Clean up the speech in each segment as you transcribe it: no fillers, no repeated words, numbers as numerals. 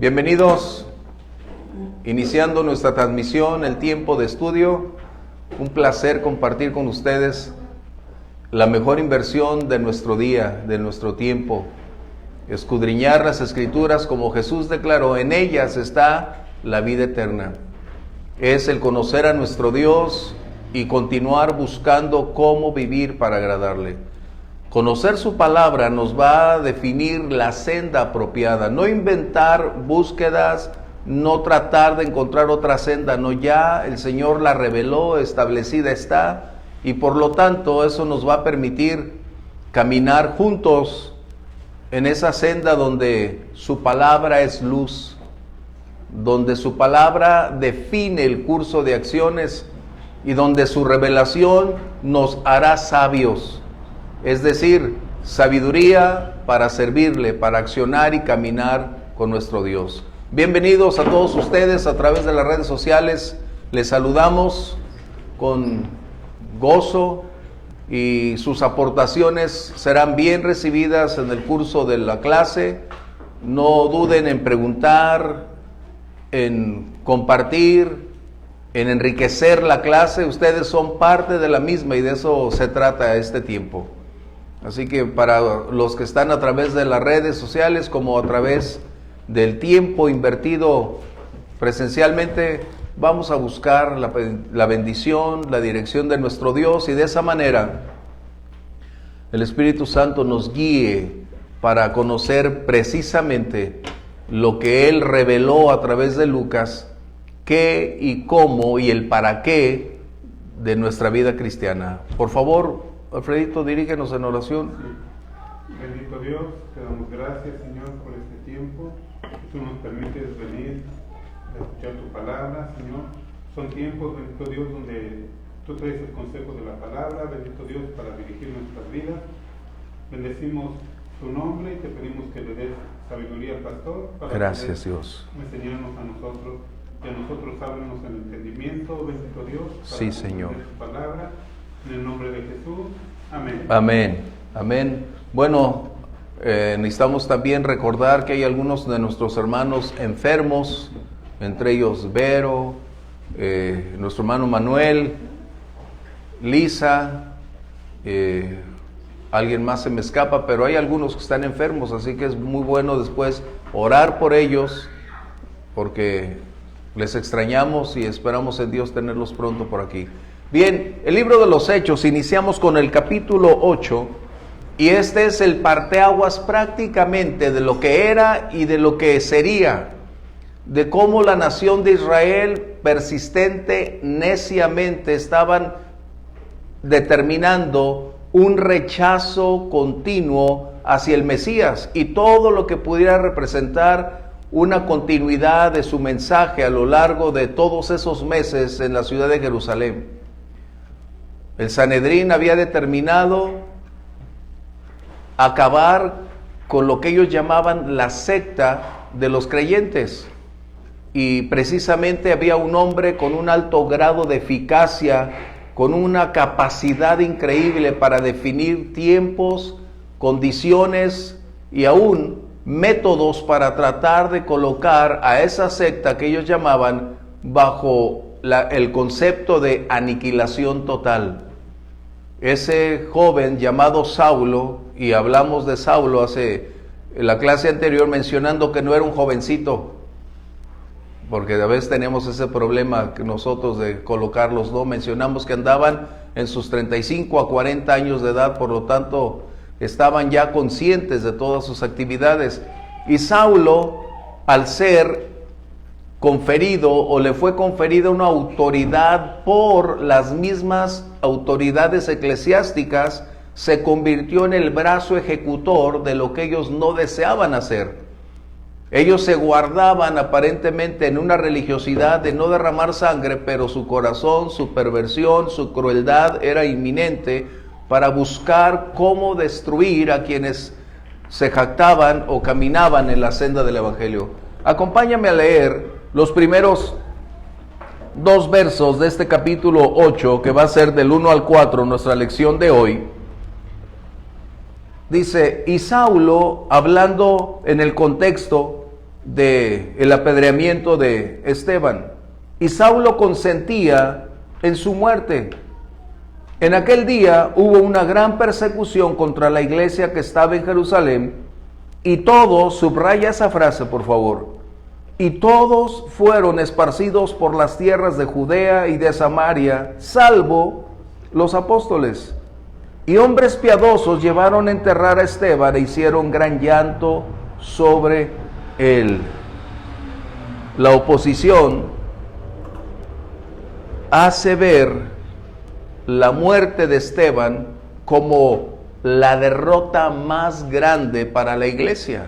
Bienvenidos, iniciando nuestra transmisión, el tiempo de estudio. Un placer compartir con ustedes la mejor inversión de nuestro día, de nuestro tiempo. Escudriñar las Escrituras, como Jesús declaró, en ellas está la vida eterna. Es el conocer a nuestro Dios y continuar buscando cómo vivir para agradarle. Conocer su palabra nos va a definir la senda apropiada, no inventar búsquedas, no tratar de encontrar otra senda, no, ya el Señor la reveló, establecida está, y por lo tanto eso nos va a permitir caminar juntos en esa senda donde su palabra es luz, donde su palabra define el curso de acciones y donde su revelación nos hará sabios. Es decir, sabiduría para servirle, para accionar y caminar con nuestro Dios. Bienvenidos a todos ustedes a través de las redes sociales. Les saludamos con gozo y sus aportaciones serán bien recibidas en el curso de la clase. No duden en preguntar, en compartir, en enriquecer la clase. Ustedes son parte de la misma y de eso se trata este tiempo. Así que para los que están a través de las redes sociales como a través del tiempo invertido presencialmente, vamos a buscar la bendición, la dirección de nuestro Dios, y de esa manera el Espíritu Santo nos guíe para conocer precisamente lo que Él reveló a través de Lucas, qué y cómo y el para qué de nuestra vida cristiana. Por favor, Alfredito, dirígenos en oración. Sí. Bendito Dios, te damos gracias, Señor, por este tiempo que tú nos permites venir a escuchar tu palabra, Señor. Son tiempos, bendito Dios, donde tú traes el consejo de la palabra, bendito Dios, para dirigir nuestras vidas. Bendecimos tu nombre y te pedimos que le des sabiduría al pastor para gracias, Dios. Enseñarnos a nosotros y a nosotros ábrenos el entendimiento, bendito Dios, para sí, Señor. Tu palabra. En el nombre de Jesús, amén. Amén, amén. Bueno, necesitamos también recordar que hay algunos de nuestros hermanos enfermos, entre ellos Vero, nuestro hermano Manuel, Lisa, alguien más se me escapa, pero hay algunos que están enfermos, así que es muy bueno después orar por ellos, porque les extrañamos y esperamos en Dios tenerlos pronto por aquí. Bien, el libro de los Hechos, iniciamos con el capítulo 8, y este es el parteaguas prácticamente de lo que era y de lo que sería, de cómo la nación de Israel persistente, neciamente, estaban determinando un rechazo continuo hacia el Mesías y todo lo que pudiera representar una continuidad de su mensaje a lo largo de todos esos meses en la ciudad de Jerusalén. El Sanedrín había determinado acabar con lo que ellos llamaban la secta de los creyentes, y precisamente había un hombre con un alto grado de eficacia, con una capacidad increíble para definir tiempos, condiciones y aún métodos para tratar de colocar a esa secta que ellos llamaban bajo el concepto de aniquilación total. Ese joven llamado Saulo, y hablamos de Saulo en la clase anterior mencionando que no era un jovencito, porque a veces tenemos ese problema que nosotros de colocarlos, ¿no? Mencionamos que andaban en sus 35 a 40 años de edad, por lo tanto estaban ya conscientes de todas sus actividades. Y Saulo, al ser conferido o le fue conferida una autoridad por las mismas autoridades eclesiásticas, se convirtió en el brazo ejecutor de lo que ellos no deseaban hacer. Ellos se guardaban aparentemente en una religiosidad de no derramar sangre, pero su corazón, su perversión, su crueldad era inminente para buscar cómo destruir a quienes se jactaban o caminaban en la senda del Evangelio. Acompáñame a leer los primeros 2 versos de este capítulo 8, que va a ser del 1 al 4, nuestra lección de hoy. Dice, y Saulo, hablando en el contexto, del apedreamiento de Esteban. Y Saulo consentía en su muerte. En aquel día hubo una gran persecución contra la iglesia que estaba en Jerusalén, y todos, subraya esa frase por favor, y todos fueron esparcidos por las tierras de Judea y de Samaria, salvo los apóstoles. Y hombres piadosos llevaron a enterrar a Esteban e hicieron gran llanto sobre él. La oposición hace ver la muerte de Esteban como la derrota más grande para la iglesia.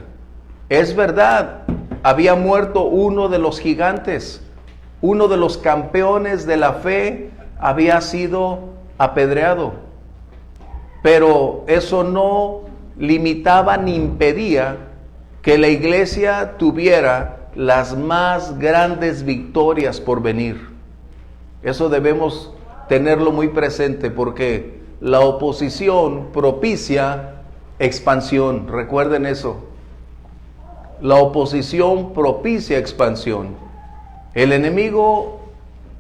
Es verdad, había muerto uno de los gigantes, uno de los campeones de la fe había sido apedreado, pero eso no limitaba ni impedía que la iglesia tuviera las más grandes victorias por venir. Eso debemos tenerlo muy presente, porque la oposición propicia expansión. Recuerden eso. La oposición propicia expansión. El enemigo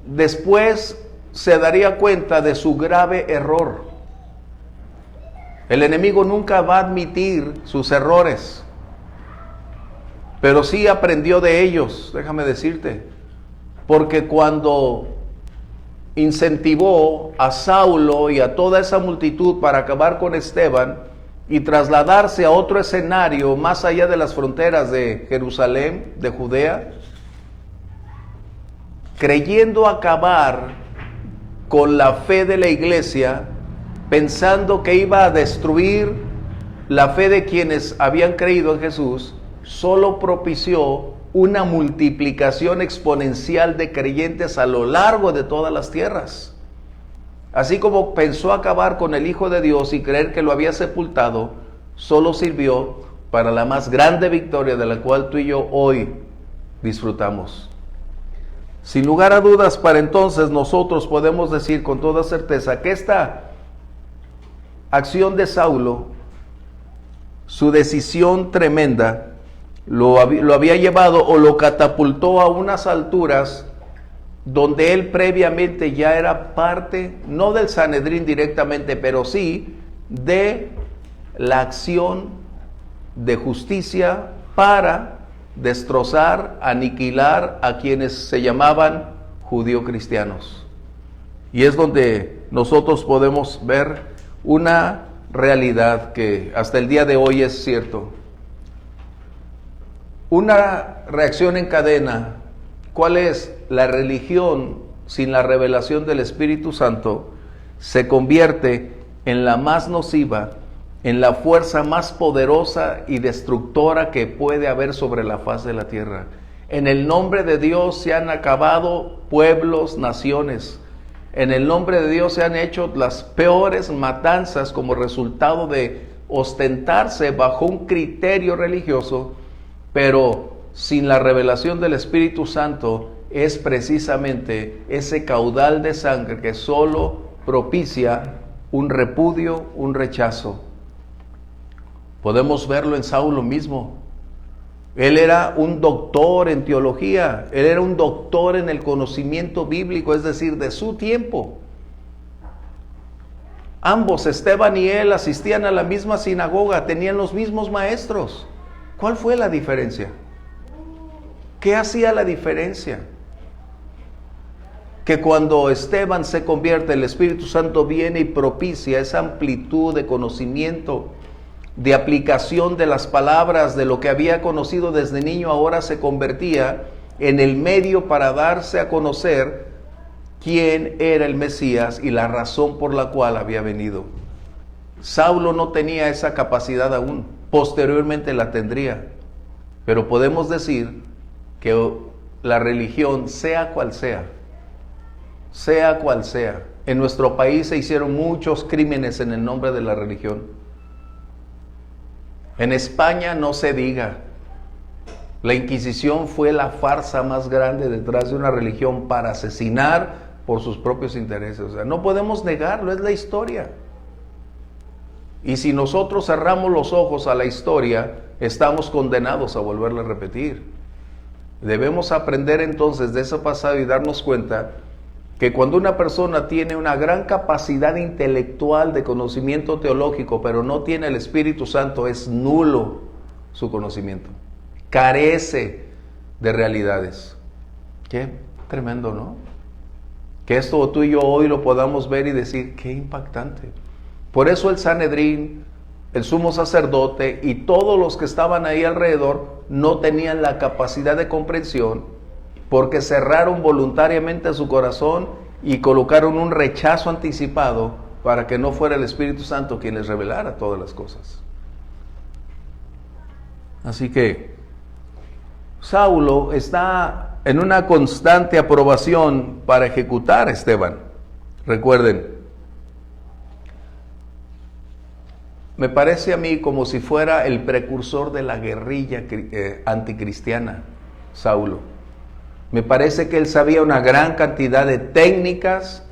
después se daría cuenta de su grave error. El enemigo nunca va a admitir sus errores, pero sí aprendió de ellos, déjame decirte, porque cuando incentivó a Saulo y a toda esa multitud para acabar con Esteban y trasladarse a otro escenario más allá de las fronteras de Jerusalén, de Judea, creyendo acabar con la fe de la iglesia, pensando que iba a destruir la fe de quienes habían creído en Jesús, solo propició una multiplicación exponencial de creyentes a lo largo de todas las tierras. Así como pensó acabar con el Hijo de Dios y creer que lo había sepultado, solo sirvió para la más grande victoria de la cual tú y yo hoy disfrutamos. Sin lugar a dudas, para entonces nosotros podemos decir con toda certeza que esta acción de Saulo, su decisión tremenda, lo había llevado o lo catapultó a unas alturas donde él previamente ya era parte, no del Sanedrín directamente, pero sí de la acción de justicia para destrozar, aniquilar a quienes se llamaban judío-cristianos. Y es donde nosotros podemos ver una realidad que hasta el día de hoy es cierto. Una reacción en cadena. ¿Cuál es? La religión sin la revelación del Espíritu Santo se convierte en la más nociva, en la fuerza más poderosa y destructora que puede haber sobre la faz de la tierra. En el nombre de Dios se han acabado pueblos, naciones. En el nombre de Dios se han hecho las peores matanzas como resultado de ostentarse bajo un criterio religioso, pero sin la revelación del Espíritu Santo es precisamente ese caudal de sangre que solo propicia un repudio, un rechazo. Podemos verlo en Saulo mismo. Él era un doctor en teología, él era un doctor en el conocimiento bíblico, es decir, de su tiempo. Ambos, Esteban y él, asistían a la misma sinagoga, tenían los mismos maestros. ¿Cuál fue la diferencia? ¿Qué hacía la diferencia? Que cuando Esteban se convierte, el Espíritu Santo viene y propicia esa amplitud de conocimiento, de aplicación de las palabras, de lo que había conocido desde niño, ahora se convertía en el medio para darse a conocer quién era el Mesías y la razón por la cual había venido. Saulo no tenía esa capacidad aún, posteriormente la tendría, pero podemos decir que la religión, sea cual sea, en nuestro país se hicieron muchos crímenes en el nombre de la religión. En España no se diga. La Inquisición fue la farsa más grande detrás de una religión para asesinar por sus propios intereses. O sea, no podemos negarlo, es la historia. Y si nosotros cerramos los ojos a la historia, estamos condenados a volverla a repetir. Debemos aprender entonces de ese pasado y darnos cuenta que cuando una persona tiene una gran capacidad intelectual de conocimiento teológico, pero no tiene el Espíritu Santo, es nulo su conocimiento. Carece de realidades. Qué tremendo, ¿no? Que esto tú y yo hoy lo podamos ver y decir, qué impactante. Por eso el Sanedrín, el sumo sacerdote y todos los que estaban ahí alrededor no tenían la capacidad de comprensión, porque cerraron voluntariamente su corazón y colocaron un rechazo anticipado para que no fuera el Espíritu Santo quien les revelara todas las cosas. Así que Saulo está en una constante aprobación para ejecutar a Esteban. Recuerden, me parece a mí como si fuera el precursor de la guerrilla anticristiana, Saulo. Me parece que él sabía una gran cantidad de técnicas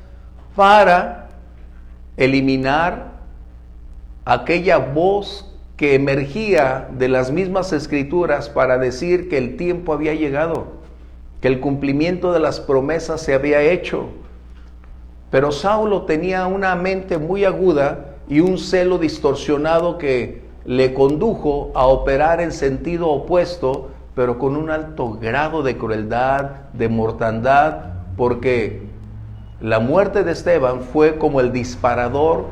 para eliminar aquella voz que emergía de las mismas escrituras para decir que el tiempo había llegado, que el cumplimiento de las promesas se había hecho. Pero Saulo tenía una mente muy aguda y un celo distorsionado que le condujo a operar en sentido opuesto, pero con un alto grado de crueldad, de mortandad, porque la muerte de Esteban fue como el disparador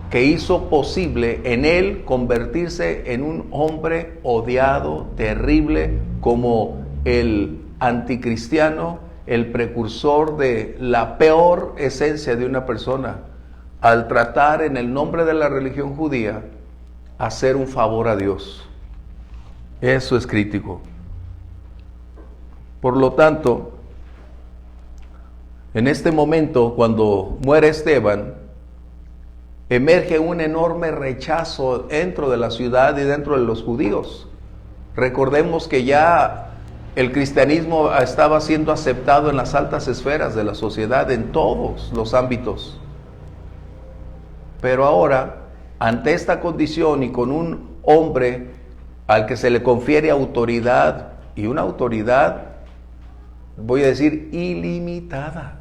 que hizo posible en él convertirse en un hombre odiado, terrible, como el anticristiano, el precursor de la peor esencia de una persona, al tratar en el nombre de la religión judía hacer un favor a Dios. Eso es crítico. Por lo tanto, en este momento, cuando muere Esteban, emerge un enorme rechazo dentro de la ciudad y dentro de los judíos. Recordemos que ya el cristianismo estaba siendo aceptado en las altas esferas de la sociedad, en todos los ámbitos. Pero ahora, ante esta condición y con un hombre al que se le confiere autoridad, y una autoridad, voy a decir, ilimitada,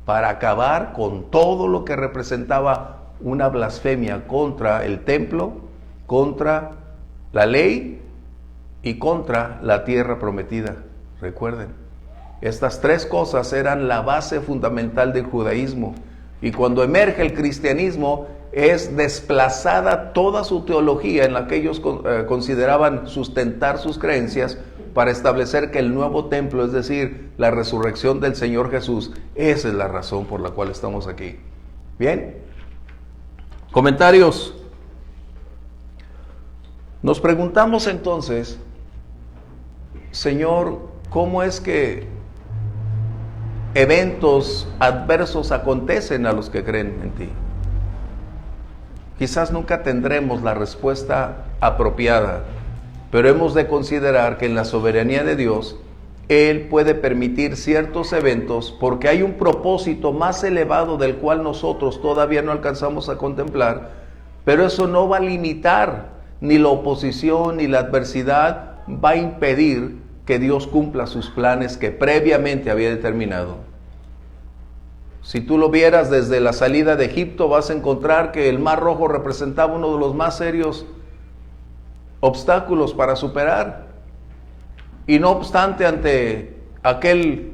para acabar con todo lo que representaba una blasfemia contra el templo, contra la ley y contra la tierra prometida. Recuerden, estas tres cosas eran la base fundamental del judaísmo, y cuando emerge el cristianismo es desplazada toda su teología en la que ellos consideraban sustentar sus creencias para establecer que el nuevo templo, es decir, la resurrección del Señor Jesús, esa es la razón por la cual estamos aquí. Bien, comentarios. Nos preguntamos entonces, Señor, ¿cómo es que eventos adversos acontecen a los que creen en ti? Quizás nunca tendremos la respuesta apropiada, pero hemos de considerar que en la soberanía de Dios, Él puede permitir ciertos eventos porque hay un propósito más elevado del cual nosotros todavía no alcanzamos a contemplar, pero eso no va a limitar, ni la oposición ni la adversidad va a impedir que Dios cumpla sus planes que previamente había determinado. Si tú lo vieras desde la salida de Egipto, vas a encontrar que el Mar Rojo representaba uno de los más serios obstáculos para superar. Y no obstante, ante aquel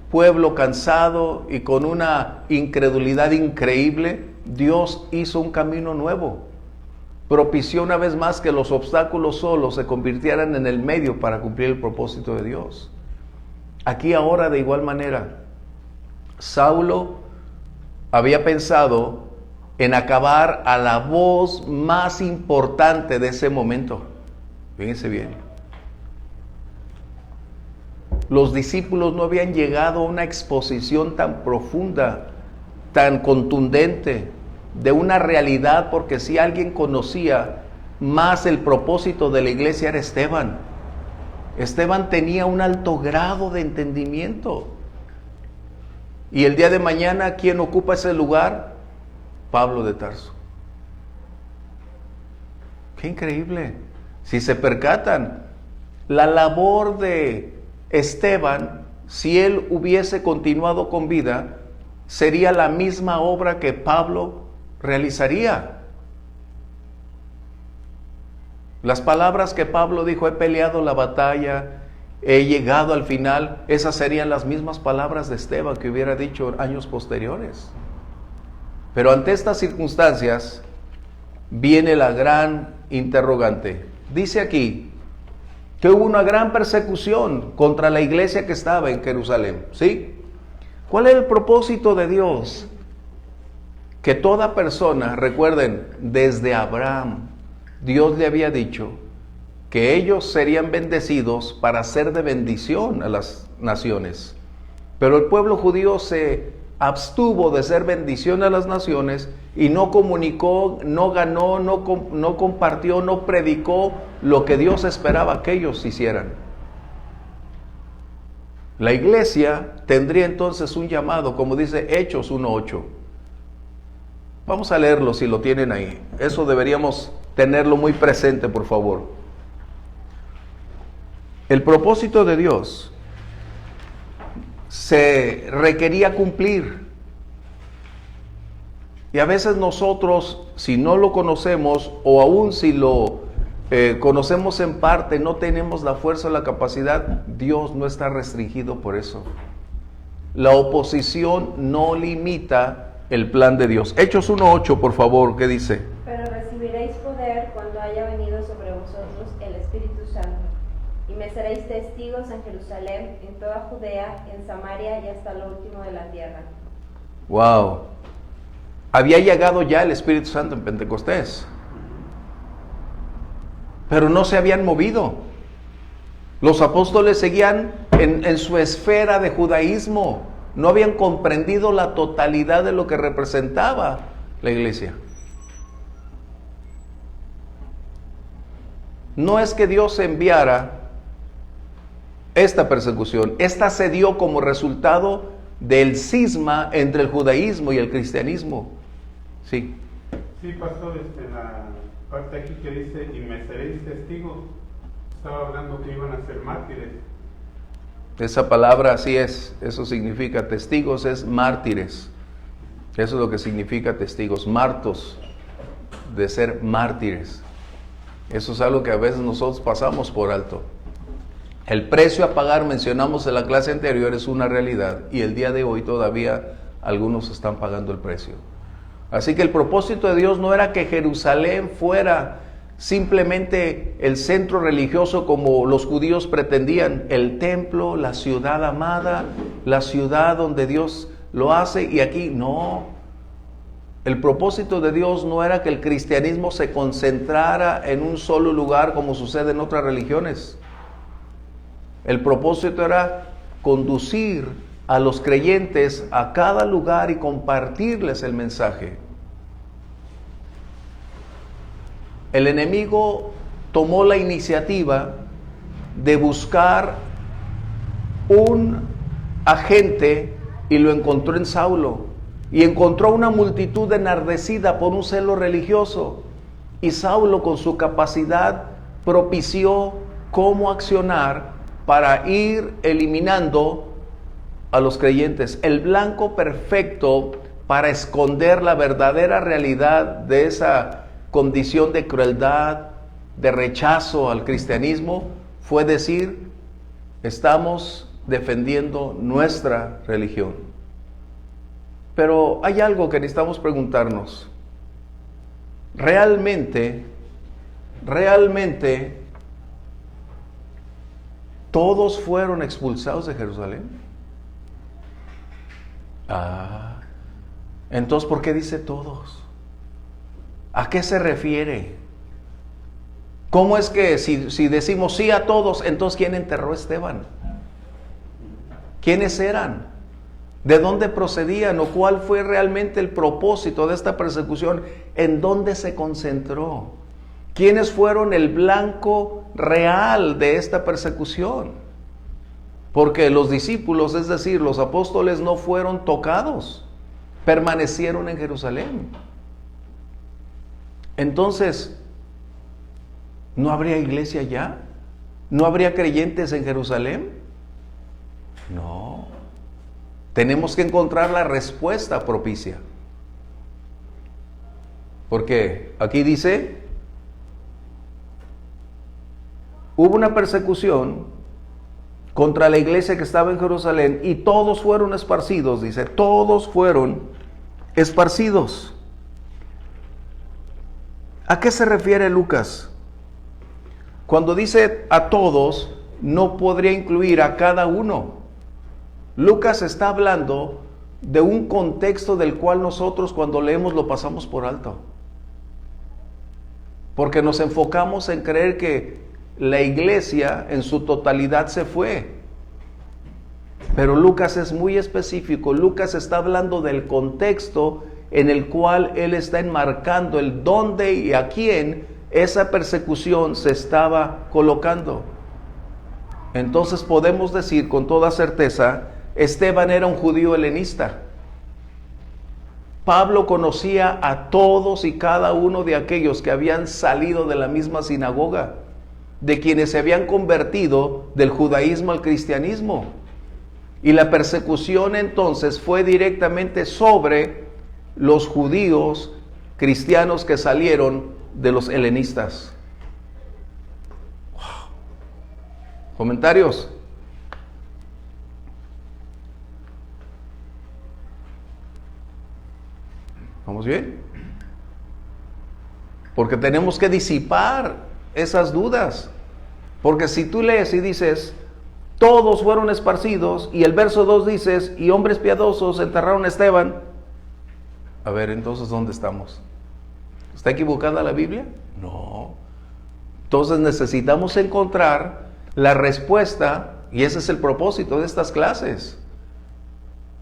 pueblo cansado y con una incredulidad increíble, Dios hizo un camino nuevo. Propició una vez más que los obstáculos solos se convirtieran en el medio para cumplir el propósito de Dios. Aquí ahora, de igual manera, Saulo había pensado en acabar a la voz más importante de ese momento. Fíjense bien. Los discípulos no habían llegado a una exposición tan profunda, tan contundente, de una realidad, porque si alguien conocía más el propósito de la iglesia era Esteban. Esteban tenía un alto grado de entendimiento. Y el día de mañana, ¿quién ocupa ese lugar? Pablo de Tarso. ¡Qué increíble! Si se percatan, la labor de Esteban, si él hubiese continuado con vida, sería la misma obra que Pablo realizaría. Las palabras que Pablo dijo, he peleado la batalla, he llegado al final, esas serían las mismas palabras de Esteban que hubiera dicho años posteriores. Pero ante estas circunstancias viene la gran interrogante. Dice aquí que hubo una gran persecución contra la iglesia que estaba en Jerusalén, ¿sí? ¿Cuál es el propósito de Dios? Que toda persona, recuerden, desde Abraham, Dios le había dicho que ellos serían bendecidos para ser de bendición a las naciones. Pero el pueblo judío se abstuvo de ser bendición a las naciones y no comunicó, no ganó, no compartió, no predicó lo que Dios esperaba que ellos hicieran. La iglesia tendría entonces un llamado, como dice Hechos 1:8. Vamos a leerlo si lo tienen ahí. Eso deberíamos tenerlo muy presente, por favor. El propósito de Dios se requería cumplir. Y a veces nosotros, si no lo conocemos, o aún si lo conocemos en parte, no tenemos la fuerza o la capacidad, Dios no está restringido por eso. La oposición no limita el plan de Dios. Hechos 1:8, por favor, ¿qué dice? Pero recibiréis poder cuando haya venido sobre vosotros el Espíritu Santo, y me seréis testigos en Jerusalén, en toda Judea, en Samaria y hasta lo último de la tierra. Wow. Había llegado ya el Espíritu Santo en Pentecostés, pero no se habían movido. Los apóstoles seguían en su esfera de judaísmo, no habían comprendido la totalidad de lo que representaba la iglesia. No es que Dios enviara esta persecución, esta se dio como resultado del cisma entre el judaísmo y el cristianismo. Sí. Sí, pastor, la parte aquí que dice, y me seréis testigos, estaba hablando que iban a ser mártires. Esa palabra así es, eso significa testigos, es mártires. Eso es lo que significa testigos, martos, de ser mártires. Eso es algo que a veces nosotros pasamos por alto. El precio a pagar, mencionamos en la clase anterior, es una realidad, y el día de hoy todavía algunos están pagando el precio. Así que el propósito de Dios no era que Jerusalén fuera simplemente el centro religioso como los judíos pretendían, el templo, la ciudad amada, la ciudad donde Dios lo hace, y aquí no. El propósito de Dios no era que el cristianismo se concentrara en un solo lugar como sucede en otras religiones. El propósito era conducir a los creyentes a cada lugar y compartirles el mensaje. El enemigo tomó la iniciativa de buscar un agente y lo encontró en Saulo. Y encontró una multitud enardecida por un celo religioso. Y Saulo, con su capacidad, propició cómo accionar para ir eliminando a los creyentes. El blanco perfecto para esconder la verdadera realidad de esa condición de crueldad, de rechazo al cristianismo, fue decir, estamos defendiendo nuestra religión. Pero hay algo que necesitamos preguntarnos. ¿Realmente todos fueron expulsados de Jerusalén? Entonces, ¿por qué dice todos? ¿A qué se refiere? ¿Cómo es que si decimos sí a todos, entonces quién enterró a Esteban? ¿Quiénes eran? ¿De dónde procedían? ¿O cuál fue realmente el propósito de esta persecución? ¿En dónde se concentró? ¿Quiénes fueron el blanco real de esta persecución? Porque los discípulos, es decir, los apóstoles, no fueron tocados, permanecieron en Jerusalén. Entonces, ¿no habría iglesia ya? ¿No habría creyentes en Jerusalén? No. Tenemos que encontrar la respuesta propicia. Porque aquí dice, hubo una persecución contra la iglesia que estaba en Jerusalén y todos fueron esparcidos, dice, todos fueron esparcidos. ¿A qué se refiere Lucas? Cuando dice a todos, no podría incluir a cada uno. Lucas está hablando de un contexto del cual nosotros cuando leemos lo pasamos por alto. Porque nos enfocamos en creer que la iglesia en su totalidad se fue. Pero Lucas es muy específico. Lucas está hablando del contexto en el cual él está enmarcando el dónde y a quién esa persecución se estaba colocando. Entonces podemos decir con toda certeza, Esteban era un judío helenista. Pablo conocía a todos y cada uno de aquellos que habían salido de la misma sinagoga, de quienes se habían convertido del judaísmo al cristianismo. Y la persecución entonces fue directamente sobre los judíos cristianos que salieron de los helenistas. Wow. ¿Comentarios? ¿Vamos bien? Porque tenemos que disipar esas dudas. Porque si tú lees y dices, todos fueron esparcidos, y el verso 2 dices, y hombres piadosos enterraron a Esteban. A ver, entonces, ¿dónde estamos? ¿Está equivocada la Biblia? No. Entonces necesitamos encontrar la respuesta, y ese es el propósito de estas clases.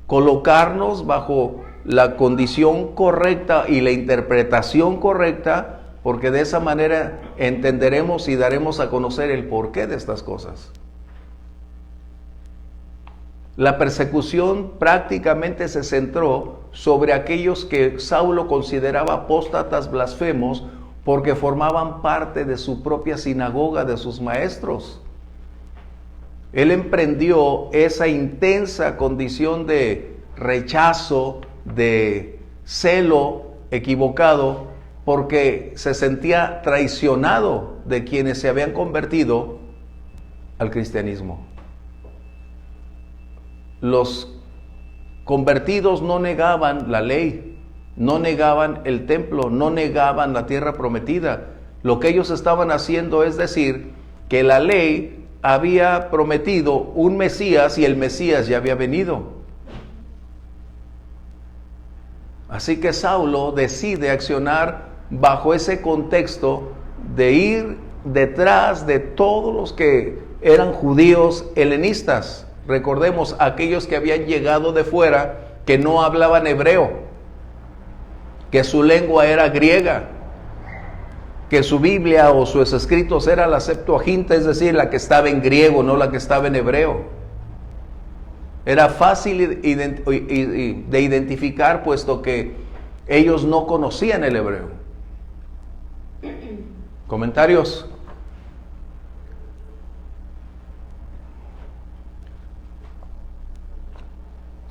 Colocarnos bajo la condición correcta y la interpretación correcta, porque de esa manera entenderemos y daremos a conocer el porqué de estas cosas. La persecución prácticamente se centró sobre aquellos que Saulo consideraba apóstatas blasfemos porque formaban parte de su propia sinagoga, de sus maestros. Él emprendió esa intensa condición de rechazo, de celo equivocado, porque se sentía traicionado de quienes se habían convertido al cristianismo. Los convertidos no negaban la ley, no negaban el templo, no negaban la tierra prometida. Lo que ellos estaban haciendo es decir que la ley había prometido un Mesías y el Mesías ya había venido. Así que Saulo decide accionar bajo ese contexto de ir detrás de todos los que eran judíos helenistas. Recordemos, aquellos que habían llegado de fuera, que no hablaban hebreo, que su lengua era griega, que su Biblia o sus escritos era la Septuaginta, es decir, la que estaba en griego, no la que estaba en hebreo. Era fácil de identificar, puesto que ellos no conocían el hebreo. ¿Comentarios?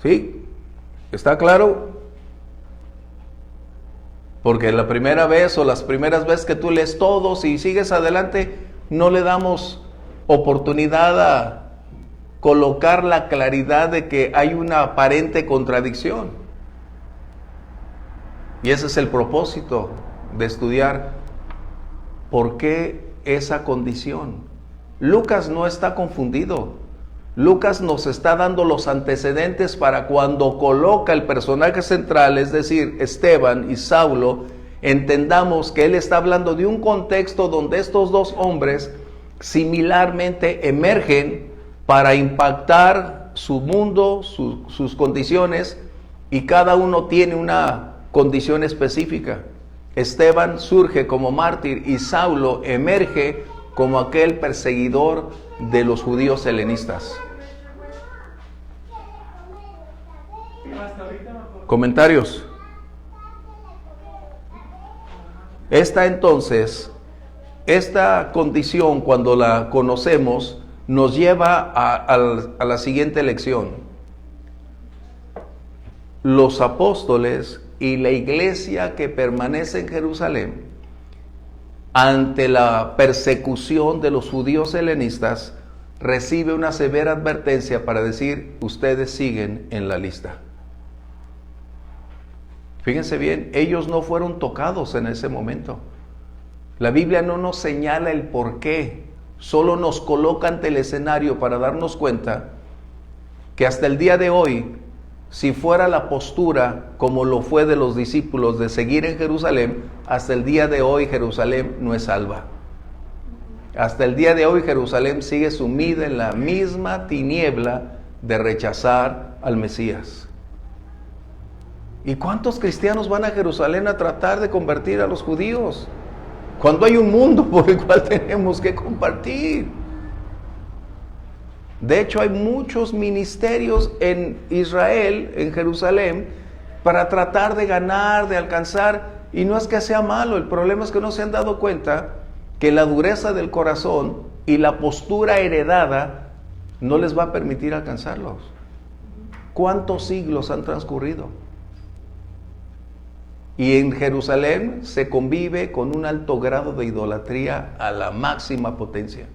¿Sí? ¿Está claro? Porque la primera vez o las primeras veces que tú lees todos y sigues adelante, no le damos oportunidad a colocar la claridad de que hay una aparente contradicción. Y ese es el propósito de estudiar por qué esa condición. Lucas no está confundido. Lucas nos está dando los antecedentes para cuando coloca el personaje central, es decir, Esteban y Saulo, entendamos que él está hablando de un contexto donde estos dos hombres similarmente emergen para impactar su mundo, sus condiciones, y cada uno tiene una condición específica. Esteban surge como mártir y Saulo emerge como aquel perseguidor de los judíos helenistas. ¿Comentarios? Esta condición, cuando la conocemos, nos lleva a la siguiente lección. Los apóstoles y la iglesia que permanece en Jerusalén ante la persecución de los judíos helenistas recibe una severa advertencia para decir: ustedes siguen en la lista. Fíjense bien, ellos no fueron tocados en ese momento. La Biblia no nos señala el por qué, solo nos coloca ante el escenario para darnos cuenta que hasta el día de hoy, si fuera la postura como lo fue de los discípulos de seguir en Jerusalén, hasta el día de hoy Jerusalén no es salva. Hasta el día de hoy Jerusalén sigue sumida en la misma tiniebla de rechazar al Mesías. ¿Y cuántos cristianos van a Jerusalén a tratar de convertir a los judíos? Cuando hay un mundo por el cual tenemos que compartir. De hecho, hay muchos ministerios en Israel, en Jerusalén, para tratar de ganar, de alcanzar, y no es que sea malo, el problema es que no se han dado cuenta que la dureza del corazón y la postura heredada no les va a permitir alcanzarlos. ¿Cuántos siglos han transcurrido? Y en Jerusalén se convive con un alto grado de idolatría a la máxima potencia.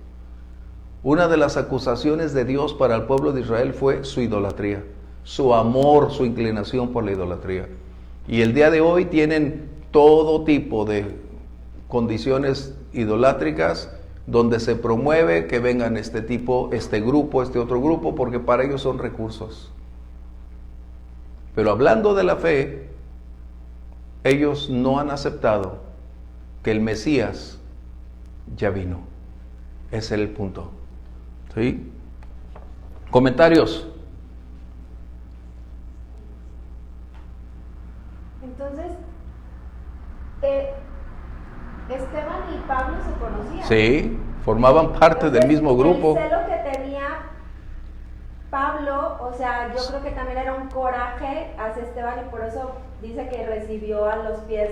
Una de las acusaciones de Dios para el pueblo de Israel fue su idolatría, su amor, su inclinación por la idolatría. Y el día de hoy tienen todo tipo de condiciones idolátricas donde se promueve que vengan este tipo, este grupo, este otro grupo, porque para ellos son recursos. Pero hablando de la fe, ellos no han aceptado que el Mesías ya vino. Ese es el punto. ¿Sí? ¿Comentarios? Entonces, Esteban y Pablo se conocían. Sí, formaban parte del mismo grupo. El celo que tenía Pablo, o sea, yo creo que también era un coraje hacia Esteban, y por eso dice que recibió a los pies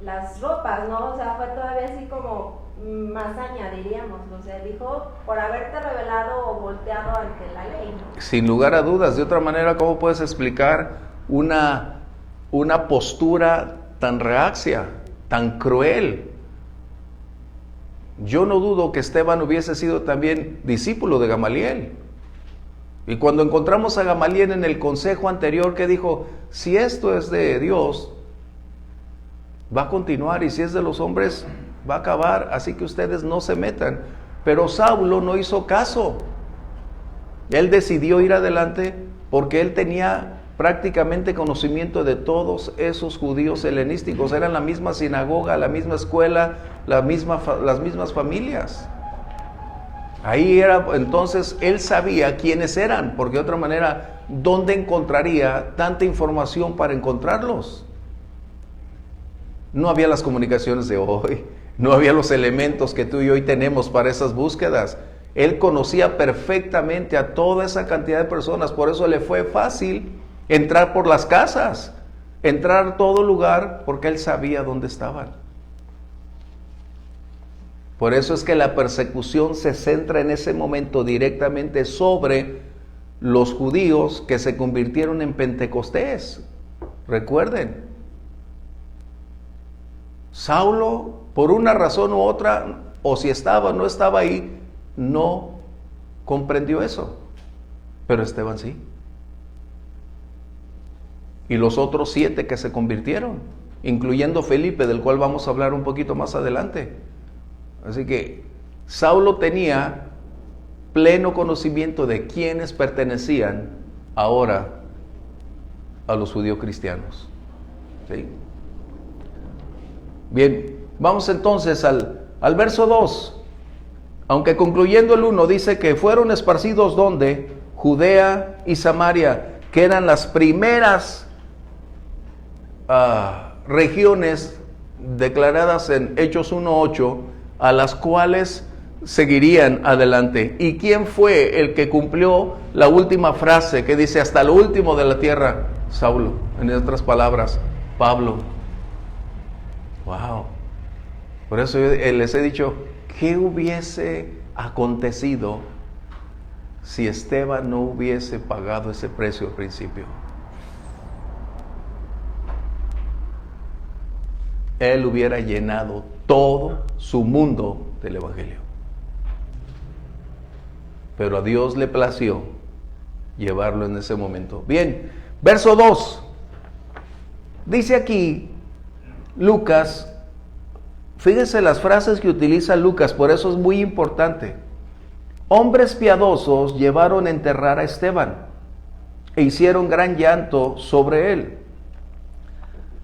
las ropas, ¿no? O sea, fue todavía así como masaña, diríamos. O sea, dijo, por haberte revelado o volteado ante la ley, ¿no? Sin lugar a dudas. De otra manera, ¿cómo puedes explicar una postura tan reacia, tan cruel? Yo no dudo que Esteban hubiese sido también discípulo de Gamaliel. Y cuando encontramos a Gamaliel en el consejo anterior, que dijo: si esto es de Dios, va a continuar, y si es de los hombres, va a acabar, así que ustedes no se metan. Pero Saulo no hizo caso. Él decidió ir adelante porque él tenía prácticamente conocimiento de todos esos judíos helenísticos. Eran la misma sinagoga, la misma escuela, las mismas familias. Ahí era, entonces él sabía quiénes eran, porque de otra manera, ¿dónde encontraría tanta información para encontrarlos? No había las comunicaciones de hoy, no había los elementos que tú y hoy tenemos para esas búsquedas. Él conocía perfectamente a toda esa cantidad de personas, por eso le fue fácil entrar por las casas, entrar a todo lugar, porque él sabía dónde estaban. Por eso es que la persecución se centra en ese momento directamente sobre los judíos que se convirtieron en Pentecostés. Recuerden, Saulo, por una razón u otra, o si estaba o no estaba ahí, no comprendió eso. Pero Esteban sí. Y los otros 7 que se convirtieron, incluyendo Felipe, del cual vamos a hablar un poquito más adelante. Así que Saulo tenía pleno conocimiento de quiénes pertenecían ahora a los judíos cristianos. ¿Sí? Bien, vamos entonces al verso 2. Aunque concluyendo el 1 dice que fueron esparcidos ¿dónde? Judea y Samaria, que eran las primeras regiones declaradas en Hechos 1:8, a las cuales seguirían adelante. ¿Y quién fue el que cumplió la última frase que dice hasta lo último de la tierra? Saulo. En otras palabras, Pablo. Wow. Por eso les he dicho, ¿qué hubiese acontecido si Esteban no hubiese pagado ese precio al principio. Él hubiera llenado todo su mundo del Evangelio. Pero a Dios le plació llevarlo en ese momento. Bien, verso 2. Dice aquí Lucas, fíjense las frases que utiliza Lucas, por eso es muy importante. Hombres piadosos llevaron a enterrar a Esteban e hicieron gran llanto sobre él.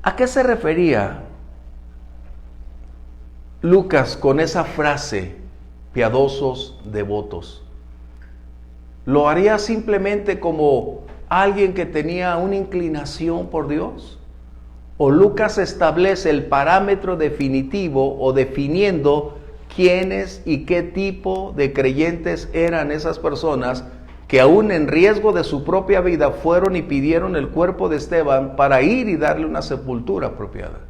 ¿A qué se refería Lucas con esa frase, piadosos devotos? ¿Lo haría simplemente como alguien que tenía una inclinación por Dios? ¿O Lucas establece el parámetro definitivo o definiendo quiénes y qué tipo de creyentes eran esas personas que aún en riesgo de su propia vida fueron y pidieron el cuerpo de Esteban para ir y darle una sepultura apropiada?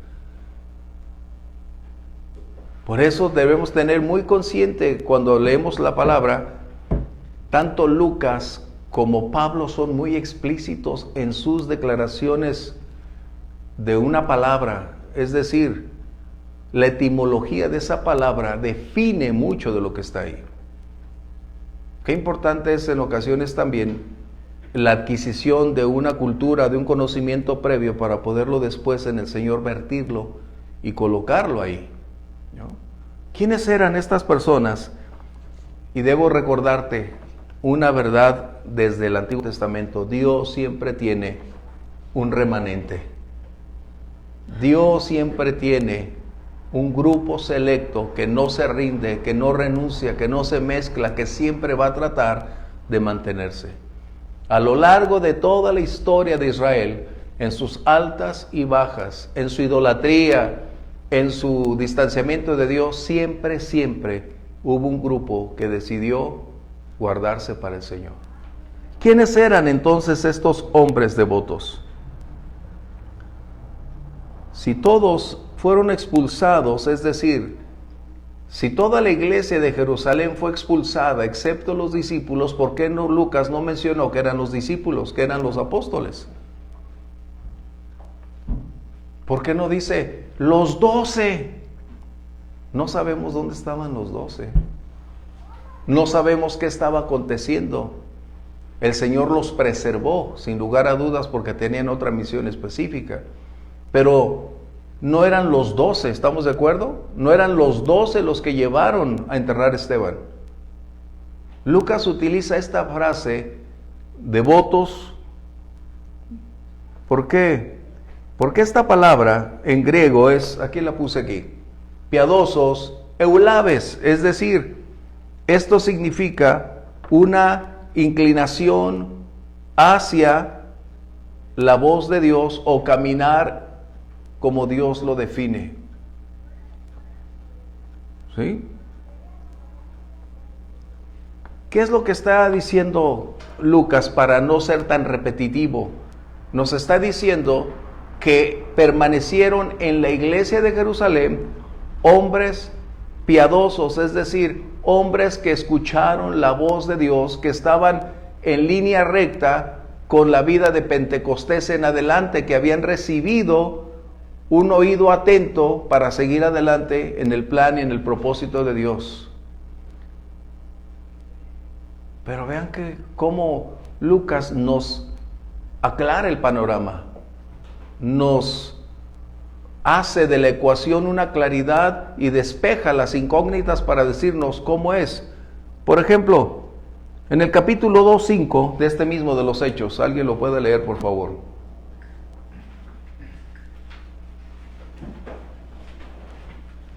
Por eso debemos tener muy consciente cuando leemos la palabra, tanto Lucas como Pablo son muy explícitos en sus declaraciones de una palabra, es decir, la etimología de esa palabra define mucho de lo que está ahí. Qué importante es en ocasiones también la adquisición de una cultura, de un conocimiento previo para poderlo después en el Señor vertirlo y colocarlo ahí, ¿no? ¿Quiénes eran estas personas? Y debo recordarte una verdad desde el Antiguo Testamento: Dios siempre tiene un remanente. Dios siempre tiene un grupo selecto que no se rinde, que no renuncia, que no se mezcla, que siempre va a tratar de mantenerse. A lo largo de toda la historia de Israel, en sus altas y bajas, en su idolatría, en su distanciamiento de Dios, siempre hubo un grupo que decidió guardarse para el Señor. ¿Quiénes eran entonces estos hombres devotos? Si todos fueron expulsados, es decir, si toda la iglesia de Jerusalén fue expulsada, excepto los discípulos, ¿por qué no Lucas no mencionó que eran los discípulos, que eran los apóstoles? ¿Por qué no dice los 12? No sabemos dónde estaban los 12. No sabemos qué estaba aconteciendo. El Señor los preservó, sin lugar a dudas, porque tenían otra misión específica. Pero no eran los 12, ¿estamos de acuerdo? No eran los 12 los que llevaron a enterrar a Esteban. Lucas utiliza esta frase, devotos. ¿Por qué? Porque esta palabra en griego es, aquí la puse aquí, piadosos, eulabes, es decir, esto significa una inclinación hacia la voz de Dios o caminar como Dios lo define. ¿Sí? ¿Qué es lo que está diciendo Lucas para no ser tan repetitivo? Nos está diciendo que permanecieron en la iglesia de Jerusalén hombres piadosos, es decir, hombres que escucharon la voz de Dios, que estaban en línea recta con la vida de Pentecostés en adelante, que habían recibido un oído atento para seguir adelante en el plan y en el propósito de Dios. Pero vean que cómo Lucas nos aclara el panorama, nos hace de la ecuación una claridad y despeja las incógnitas para decirnos cómo es. Por ejemplo, en el capítulo 2:5 de este mismo de los Hechos, ¿alguien lo puede leer, por favor?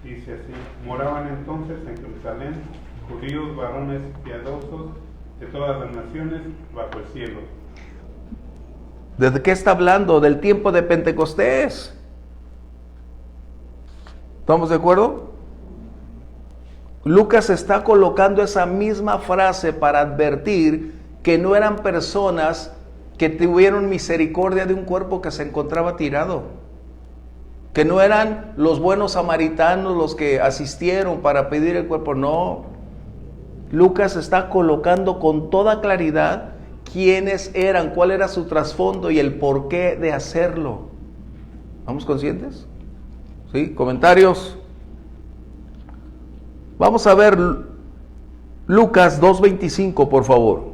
Dice así: moraban entonces en Jerusalén judíos varones piadosos de todas las naciones bajo el cielo. ¿Desde qué está hablando? Del tiempo de Pentecostés. ¿Estamos de acuerdo? Lucas está colocando esa misma frase para advertir que no eran personas que tuvieron misericordia de un cuerpo que se encontraba tirado, que no eran los buenos samaritanos los que asistieron para pedir el cuerpo, no. Lucas está colocando con toda claridad quiénes eran, cuál era su trasfondo y el porqué de hacerlo. ¿Vamos conscientes? ¿Sí? ¿Comentarios? Vamos a ver Lucas 2:25, por favor.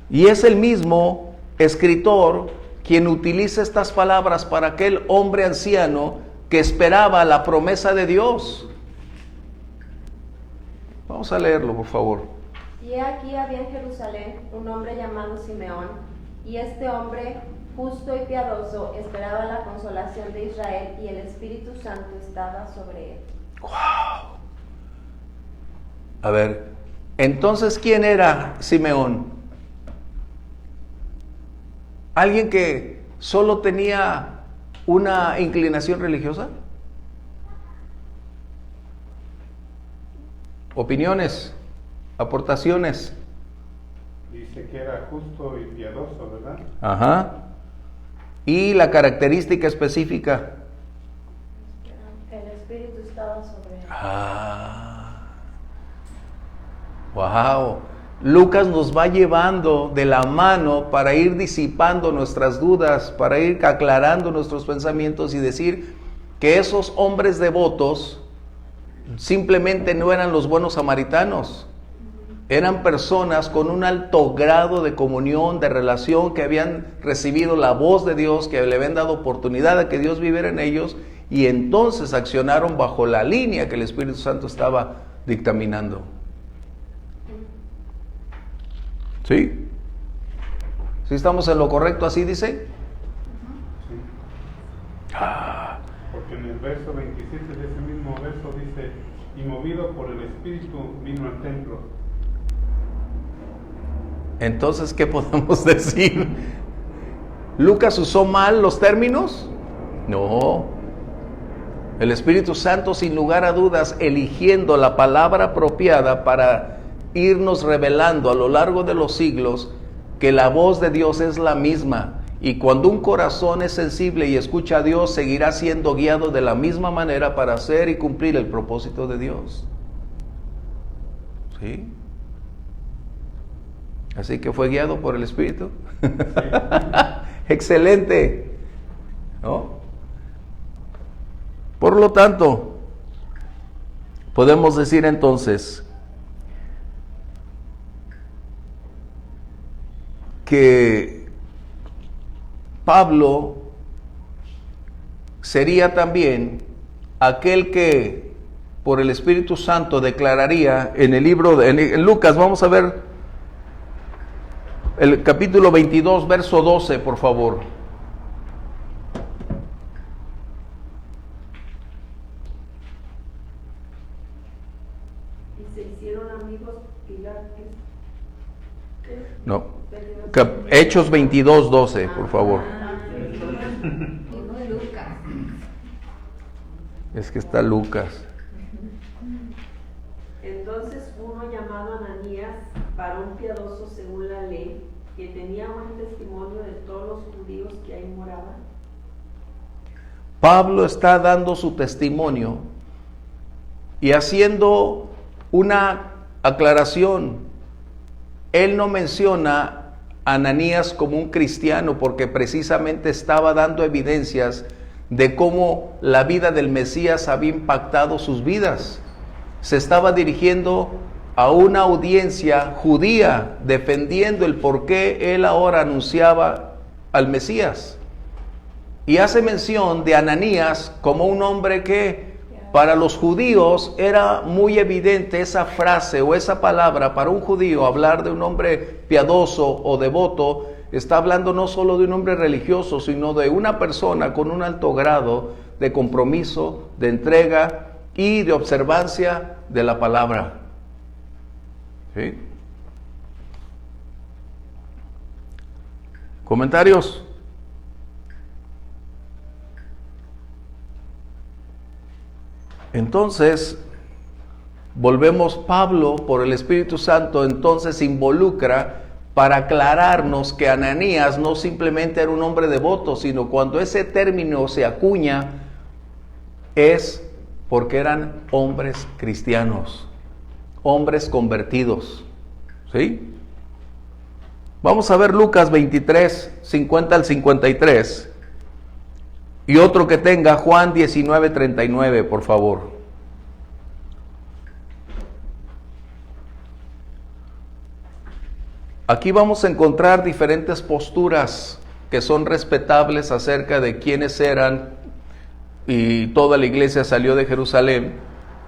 Y es el mismo escritor quien utiliza estas palabras para aquel hombre anciano que esperaba la promesa de Dios. Vamos a leerlo, por favor. Y aquí había en Jerusalén un hombre llamado Simeón, y este hombre, justo y piadoso, esperaba la consolación de Israel, y el Espíritu Santo estaba sobre él. ¡Wow! A ver, entonces, ¿quién era Simeón? ¿Alguien que solo tenía una inclinación religiosa? Opiniones, aportaciones. Dice que era justo y piadoso, ¿verdad? Ajá. Y la característica específica. El Espíritu estaba sobre él. Wow. Lucas nos va llevando de la mano para ir disipando nuestras dudas, para ir aclarando nuestros pensamientos y decir que esos hombres devotos simplemente no eran los buenos samaritanos. Eran personas con un alto grado de comunión, de relación, que habían recibido la voz de Dios, que le habían dado oportunidad a que Dios viviera en ellos, y entonces accionaron bajo la línea que el Espíritu Santo estaba dictaminando. ¿Sí? ¿Sí estamos en lo correcto, así dice? Sí. Porque en el verso 27 de ese mismo verso dice, y movido por el Espíritu vino al templo. Entonces, ¿qué podemos decir? ¿Lucas usó mal los términos? No. El Espíritu Santo, sin lugar a dudas, eligiendo la palabra apropiada para irnos revelando a lo largo de los siglos que la voz de Dios es la misma, y cuando un corazón es sensible y escucha a Dios, seguirá siendo guiado de la misma manera para hacer y cumplir el propósito de Dios. ¿Sí? Así que fue guiado por el Espíritu. Sí. Excelente, ¿no? Por lo tanto, podemos decir entonces que Pablo sería también aquel que por el Espíritu Santo declararía en el libro en Lucas, vamos a ver el capítulo 22, verso 12, por favor. Y se hicieron amigos Pilatos. No. Hechos 22, 12, por favor. Es que está Lucas. Entonces uno llamado Ananías, varón piadoso según la ley, que tenía buen testimonio de todos los judíos que ahí moraban. Pablo está dando su testimonio y haciendo una aclaración. Él no menciona a Ananías como un cristiano porque precisamente estaba dando evidencias de cómo la vida del Mesías había impactado sus vidas. Se estaba dirigiendo a una audiencia judía defendiendo el por qué él ahora anunciaba al Mesías. Y hace mención de Ananías como un hombre que para los judíos era muy evidente esa frase o esa palabra. Para un judío hablar de un hombre piadoso o devoto está hablando no solo de un hombre religioso, sino de una persona con un alto grado de compromiso, de entrega y de observancia de la palabra. ¿Sí? ¿Comentarios? Entonces, volvemos, Pablo, por el Espíritu Santo, entonces se involucra para aclararnos que Ananías no simplemente era un hombre devoto, sino cuando ese término se acuña, es porque eran hombres cristianos. hombres convertidos. ¿Sí? Vamos a ver Lucas 23, 50 al 53. Y otro que tenga Juan 19, 39, por favor. Aquí vamos a encontrar diferentes posturas que son respetables acerca de quiénes eran, y toda la iglesia salió de Jerusalén,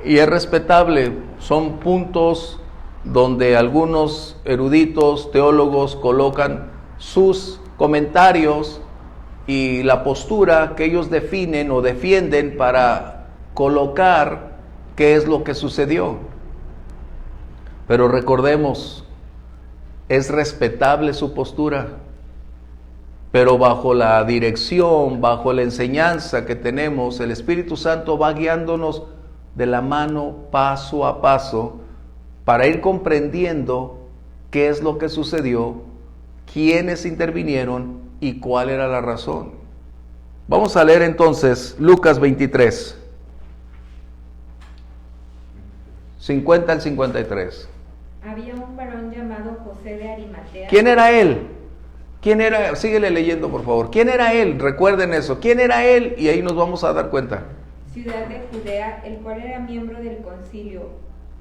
y es respetable. Son puntos donde algunos eruditos, teólogos colocan sus comentarios y la postura que ellos definen o defienden para colocar qué es lo que sucedió. Pero recordemos, es respetable su postura, pero bajo la dirección, bajo la enseñanza que tenemos, el Espíritu Santo va guiándonos de la mano paso a paso para ir comprendiendo qué es lo que sucedió, quiénes intervinieron y cuál era la razón. Vamos a leer entonces Lucas 23, 50 al 53. Había un varón llamado José de Arimatea. ¿Quién era él? ¿Quién era? Síguele leyendo, por favor. ¿Quién era él? Recuerden eso. ¿Quién era él? Y ahí nos vamos a dar cuenta. Ciudad de Judea, el cual era miembro del concilio,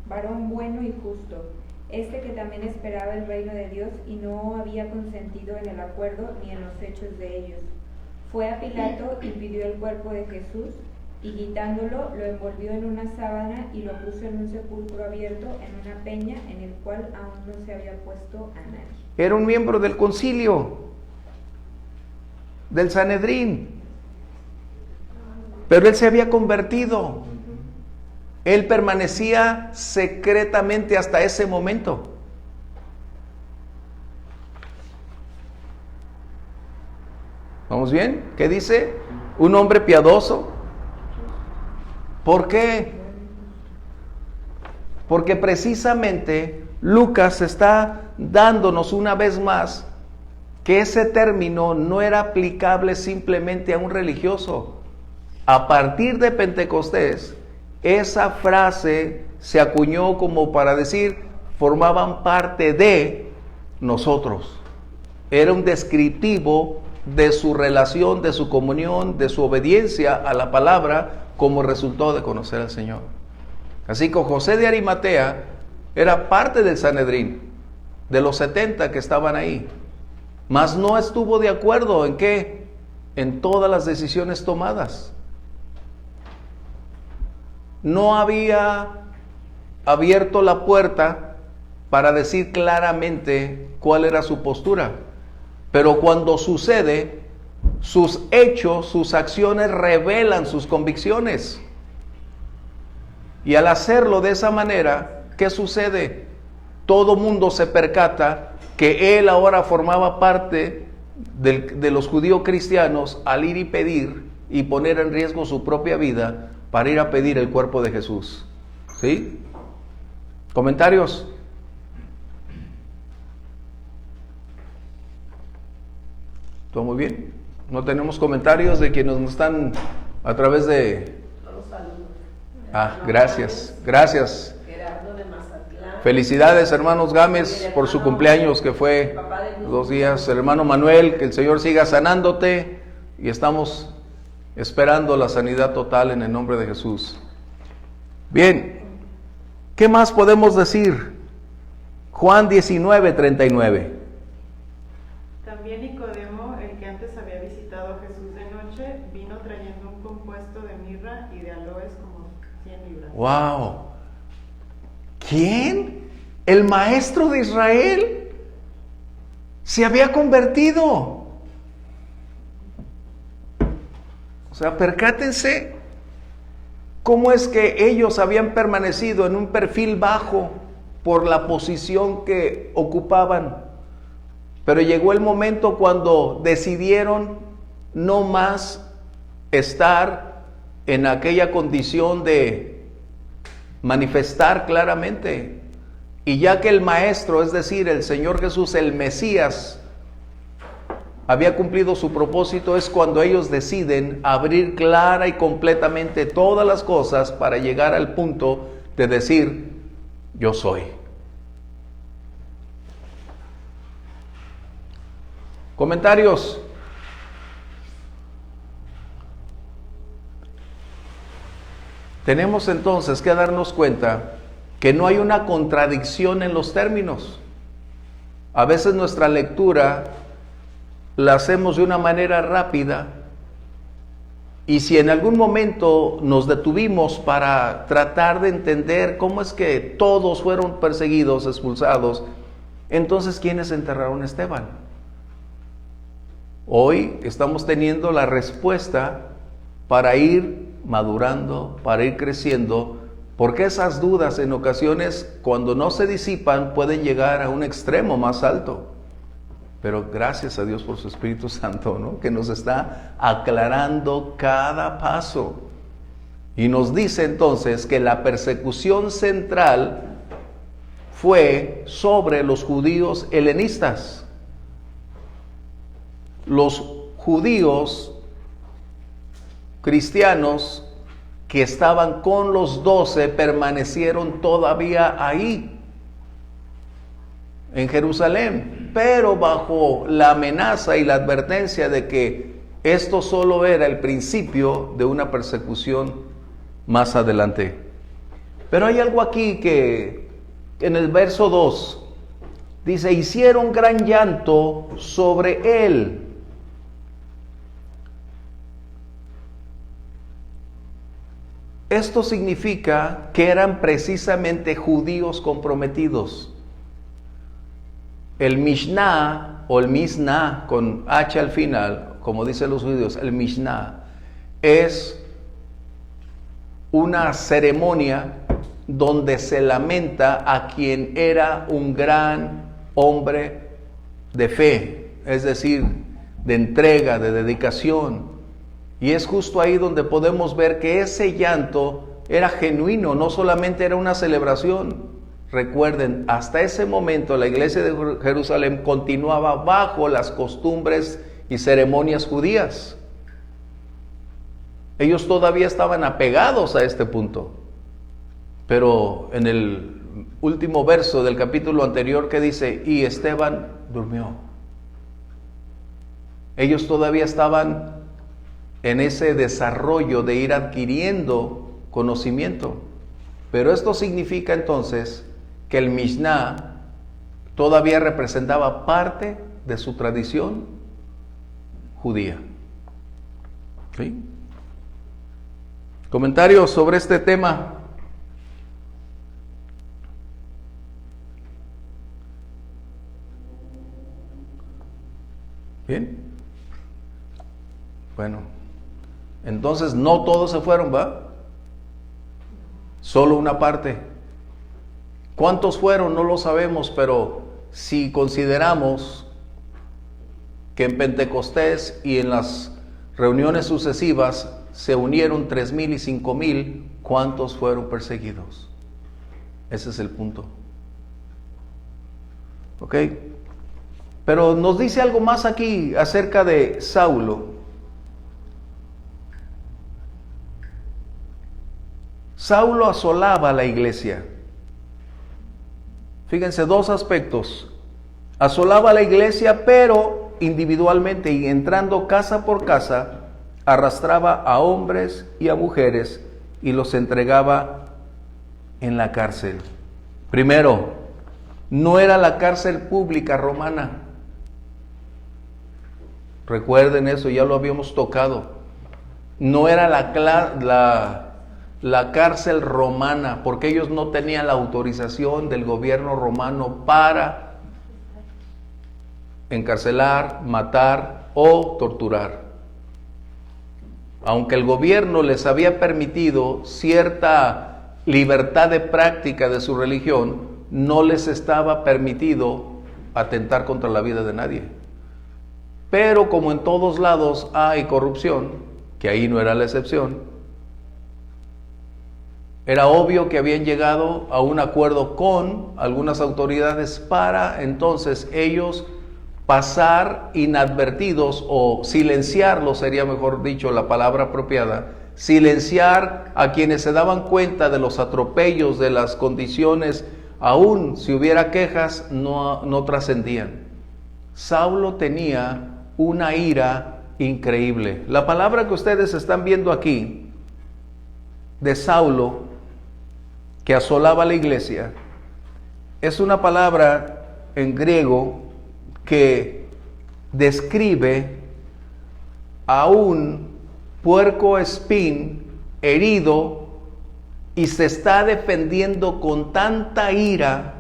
varón bueno y justo, que también esperaba el reino de Dios y no había consentido en el acuerdo ni en los hechos de ellos. Fue a Pilato y pidió el cuerpo de Jesús, y quitándolo, lo envolvió en una sábana y lo puso en un sepulcro abierto en una peña en el cual aún no se había puesto a nadie. Era un miembro del concilio, del Sanedrín, pero él se había convertido. Él permanecía secretamente hasta ese momento. ¿Vamos bien? ¿Qué dice? Un hombre piadoso. ¿Por qué? Porque precisamente Lucas está dándonos una vez más que ese término no era aplicable simplemente a un religioso. A partir de Pentecostés, esa frase se acuñó como para decir, formaban parte de nosotros. Era un descriptivo de su relación, de su comunión, de su obediencia a la palabra como resultado de conocer al Señor. Así que José de Arimatea era parte del Sanedrín, de los 70 que estaban ahí, mas no estuvo de acuerdo en qué, en todas las decisiones tomadas. No había abierto la puerta para decir claramente cuál era su postura, pero cuando sucede, sus hechos, sus acciones revelan sus convicciones. Y al hacerlo de esa manera, ¿qué sucede? Todo mundo se percata que él ahora formaba parte de los judíos cristianos al ir y pedir y poner en riesgo su propia vida para ir a pedir el cuerpo de Jesús. ¿Sí? ¿Comentarios? ¿Todo muy bien? ¿No tenemos comentarios de quienes nos están a través de...? Los saludos. Gracias, gracias. Gerardo de Mazatlán. Felicidades, hermanos Gámez, por su cumpleaños que fue 2 días. El hermano Manuel, que el Señor siga sanándote y estamos esperando la sanidad total en el nombre de Jesús. Bien, ¿qué más podemos decir? Juan 19, 39. También Nicodemo, el que antes había visitado a Jesús de noche, vino trayendo un compuesto de mirra y de aloes como 100 libras. ¡Wow! ¿Quién? El maestro de Israel se había convertido. O sea, percátense cómo es que ellos habían permanecido en un perfil bajo por la posición que ocupaban. Pero llegó el momento cuando decidieron no más estar en aquella condición de manifestar claramente. Y ya que el Maestro, es decir, el Señor Jesús, el Mesías, había cumplido su propósito, es cuando ellos deciden abrir clara y completamente todas las cosas para llegar al punto de decir, yo soy. Comentarios. Tenemos entonces que darnos cuenta que no hay una contradicción en los términos. A veces nuestra lectura la hacemos de una manera rápida, y si en algún momento nos detuvimos para tratar de entender cómo es que todos fueron perseguidos, expulsados, entonces ¿quiénes enterraron a Esteban? Hoy estamos teniendo la respuesta para ir madurando, para ir creciendo, porque esas dudas en ocasiones, cuando no se disipan, pueden llegar a un extremo más alto. Pero gracias a Dios por su Espíritu Santo, ¿no?, que nos está aclarando cada paso. Y nos dice entonces que la persecución central fue sobre los judíos helenistas. Los judíos cristianos que estaban con los 12 permanecieron todavía ahí, en Jerusalén, pero bajo la amenaza y la advertencia de que esto solo era el principio de una persecución más adelante. Pero hay algo aquí que en el verso 2 dice: hicieron gran llanto sobre él. Esto significa que eran precisamente judíos comprometidos. El Mishnah o el Mishnah con H al final, como dicen los judíos, el Mishnah es una ceremonia donde se lamenta a quien era un gran hombre de fe, es decir, de entrega, de dedicación. Y es justo ahí donde podemos ver que ese llanto era genuino, no solamente era una celebración. Recuerden, hasta ese momento la iglesia de Jerusalén continuaba bajo las costumbres y ceremonias judías. Ellos todavía estaban apegados a este punto. Pero en el último verso del capítulo anterior, que dice: y Esteban durmió. Ellos todavía estaban en ese desarrollo de ir adquiriendo conocimiento. Pero esto significa entonces que el Mishnah todavía representaba parte de su tradición judía. ¿Sí? Comentarios sobre este tema. Bien. Bueno, entonces no todos se fueron, ¿va? Solo una parte. ¿Cuántos fueron? No lo sabemos, pero si consideramos que en Pentecostés y en las reuniones sucesivas se unieron 3,000 y 5,000, ¿cuántos fueron perseguidos? Ese es el punto. ¿Ok? Pero nos dice algo más aquí acerca de Saulo. Saulo asolaba a la iglesia. Fíjense, dos aspectos. Asolaba a la iglesia, pero individualmente, y entrando casa por casa, arrastraba a hombres y a mujeres y los entregaba en la cárcel. Primero, no era la cárcel pública romana. Recuerden eso, ya lo habíamos tocado. No era la cárcel romana, porque ellos no tenían la autorización del gobierno romano para encarcelar, matar o torturar. Aunque el gobierno les había permitido cierta libertad de práctica de su religión, no les estaba permitido atentar contra la vida de nadie. Pero como en todos lados hay corrupción, que ahí no era la excepción, era obvio que habían llegado a un acuerdo con algunas autoridades para entonces ellos pasar inadvertidos, o silenciarlos, sería mejor dicho la palabra apropiada, silenciar a quienes se daban cuenta de los atropellos, de las condiciones aún si hubiera quejas, no trascendían. Saulo tenía una ira increíble. La palabra que ustedes están viendo aquí, de Saulo, que asolaba la iglesia, es una palabra en griego que describe a un puercoespín herido y se está defendiendo con tanta ira.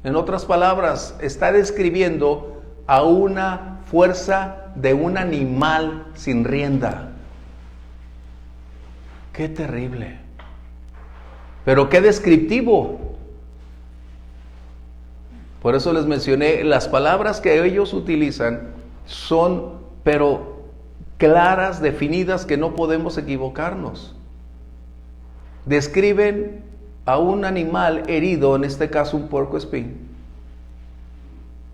En otras palabras, está describiendo a una fuerza de un animal sin rienda. ¡Qué terrible! Pero qué descriptivo. Por eso les mencioné, las palabras que ellos utilizan son, pero claras, definidas, que no podemos equivocarnos. Describen a un animal herido, en este caso un puercoespín,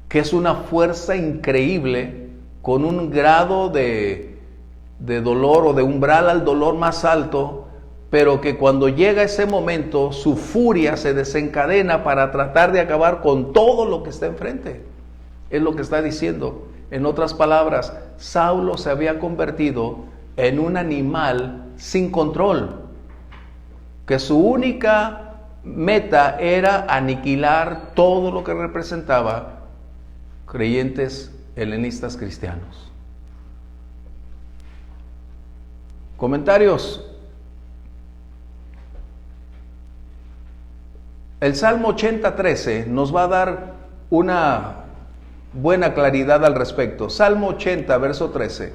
que es una fuerza increíble, con un grado de dolor o de umbral al dolor más alto, pero que cuando llega ese momento, su furia se desencadena para tratar de acabar con todo lo que está enfrente. Es lo que está diciendo. En otras palabras, Saulo se había convertido en un animal sin control, que su única meta era aniquilar todo lo que representaba creyentes helenistas cristianos. Comentarios. El Salmo 80:13 nos va a dar una buena claridad al respecto. Salmo 80, verso 13.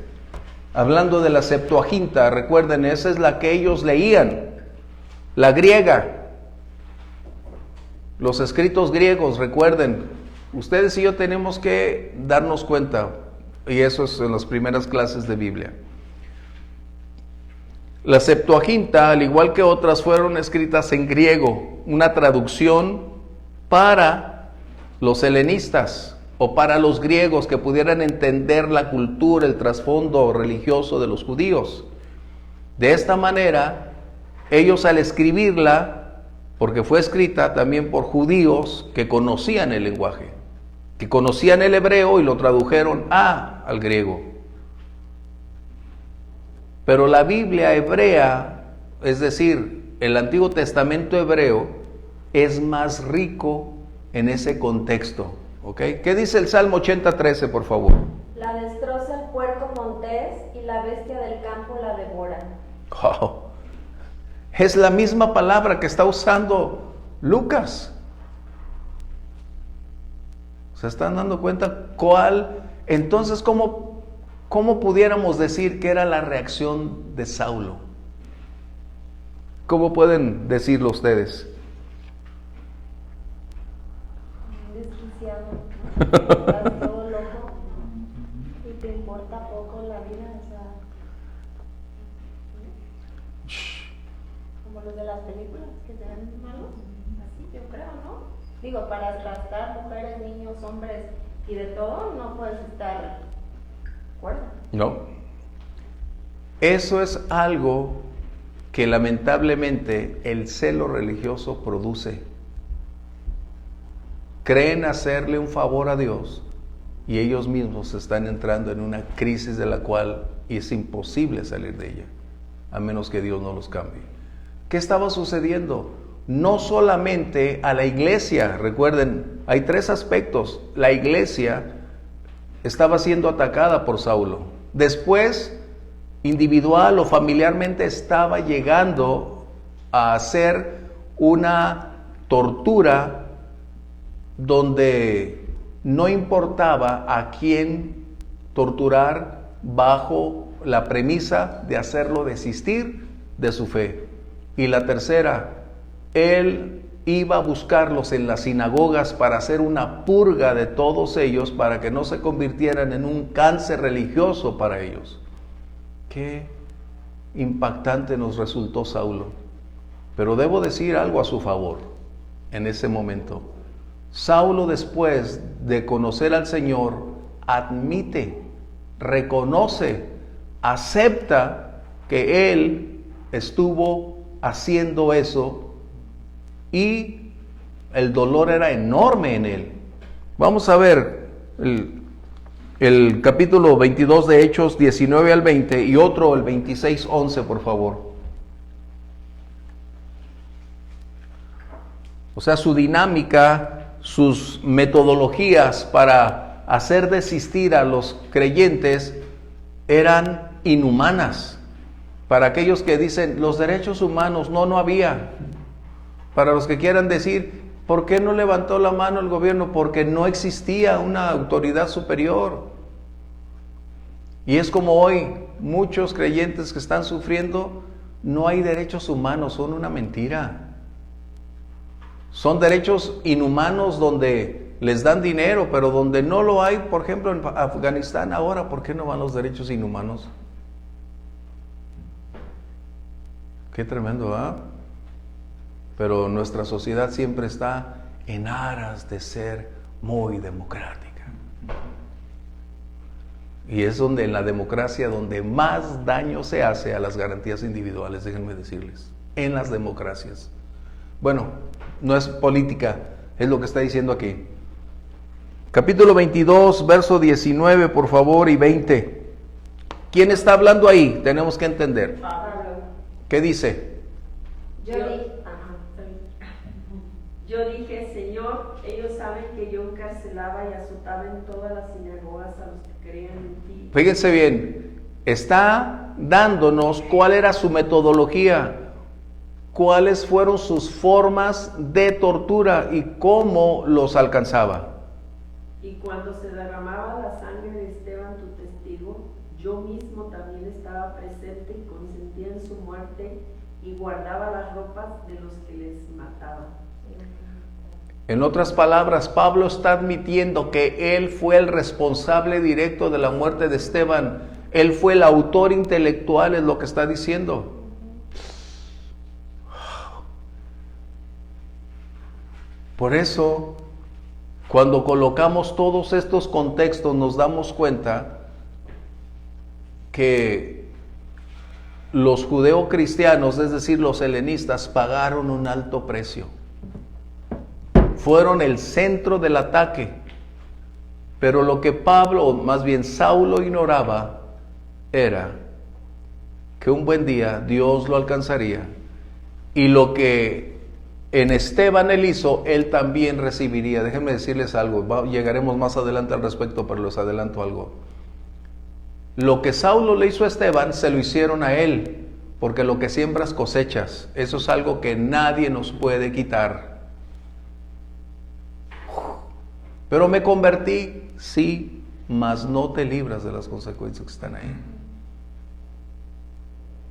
Hablando de la Septuaginta, recuerden, esa es la que ellos leían, la griega. Los escritos griegos, recuerden, ustedes y yo tenemos que darnos cuenta, y eso es en las primeras clases de Biblia. La Septuaginta, al igual que otras, fueron escritas en griego, una traducción para los helenistas o para los griegos que pudieran entender la cultura, el trasfondo religioso de los judíos. De esta manera, ellos al escribirla, porque fue escrita también por judíos que conocían el lenguaje, que conocían el hebreo y lo tradujeron al griego. Pero la Biblia hebrea, es decir, el Antiguo Testamento hebreo, es más rico en ese contexto. ¿Ok? ¿Qué dice el Salmo 80:13, por favor? La destroza el puerco montés y la bestia del campo la devora. Oh, es la misma palabra que está usando Lucas. ¿Se están dando cuenta cuál? Entonces, ¿cómo pudiéramos decir que era la reacción de Saulo? ¿Cómo pueden decirlo ustedes? Desquiciado, ¿no? Estás todo loco y te importa poco la vida, o sea, como los de las películas que se ven malos, así yo creo, ¿no? Digo, para arrastrar mujeres, niños, hombres y de todo, no puedes estar de acuerdo. No. Eso es algo que lamentablemente el celo religioso produce. Creen hacerle un favor a Dios y ellos mismos están entrando en una crisis de la cual es imposible salir de ella, a menos que Dios no los cambie. ¿Qué estaba sucediendo? No solamente a la iglesia, recuerden, hay tres aspectos. La iglesia estaba siendo atacada por Saulo. Después, individual o familiarmente, estaba llegando a hacer una tortura donde no importaba a quién torturar bajo la premisa de hacerlo desistir de su fe. Y la tercera, él iba a buscarlos en las sinagogas para hacer una purga de todos ellos para que no se convirtieran en un cáncer religioso para ellos. Qué impactante nos resultó Saulo. Pero debo decir algo a su favor en ese momento. Saulo, después de conocer al Señor, admite, reconoce, acepta que él estuvo haciendo eso y El dolor era enorme en él. Vamos a ver el capítulo 22 de Hechos, 19 al 20, y otro, el 26, 11, por favor. O sea, su dinámica, sus metodologías para hacer desistir a los creyentes eran inhumanas. Para aquellos que dicen, los derechos humanos, no había. Para los que quieran decir, ¿por qué no levantó la mano el gobierno? Porque no existía una autoridad superior. Y es como hoy, muchos creyentes que están sufriendo, no hay derechos humanos, son una mentira. Son derechos inhumanos donde les dan dinero, pero donde no lo hay, por ejemplo, en Afganistán ahora, ¿por qué no van los derechos inhumanos? Qué tremendo, ¿verdad? Pero nuestra sociedad siempre está en aras de ser muy democrática. Y es donde en la democracia donde más daño se hace a las garantías individuales, déjenme decirles, en las democracias. Bueno, no es política, es lo que está diciendo aquí. Capítulo 22, verso 19, por favor, y 20. ¿Quién está hablando ahí? Tenemos que entender. ¿Qué dice? Yo dije, Señor, ellos saben que yo encarcelaba y azotaba en todas las sinagogas a los que creían en ti. Fíjense bien, está dándonos cuál era su metodología, cuáles fueron sus formas de tortura y cómo los alcanzaba. Y cuando se derramaba la sangre de Esteban, tu testigo, yo mismo también estaba presente y consentía en su muerte y guardaba las ropas de los que les mataban. En otras palabras, Pablo está admitiendo que él fue el responsable directo de la muerte de Esteban. Él fue el autor intelectual, es lo que está diciendo. Por eso, cuando colocamos todos estos contextos, nos damos cuenta que los judeocristianos, es decir, los helenistas, pagaron un alto precio. Fueron el centro del ataque. Pero lo que Pablo, o más bien Saulo, ignoraba era que un buen día Dios lo alcanzaría. Y lo que en Esteban él hizo, él también recibiría. Déjenme decirles algo, llegaremos más adelante al respecto, pero les adelanto algo. Lo que Saulo le hizo a Esteban, se lo hicieron a él, porque lo que siembras cosechas. Eso es algo que nadie nos puede quitar. Pero me convertí, sí, mas no te libras de las consecuencias que están ahí.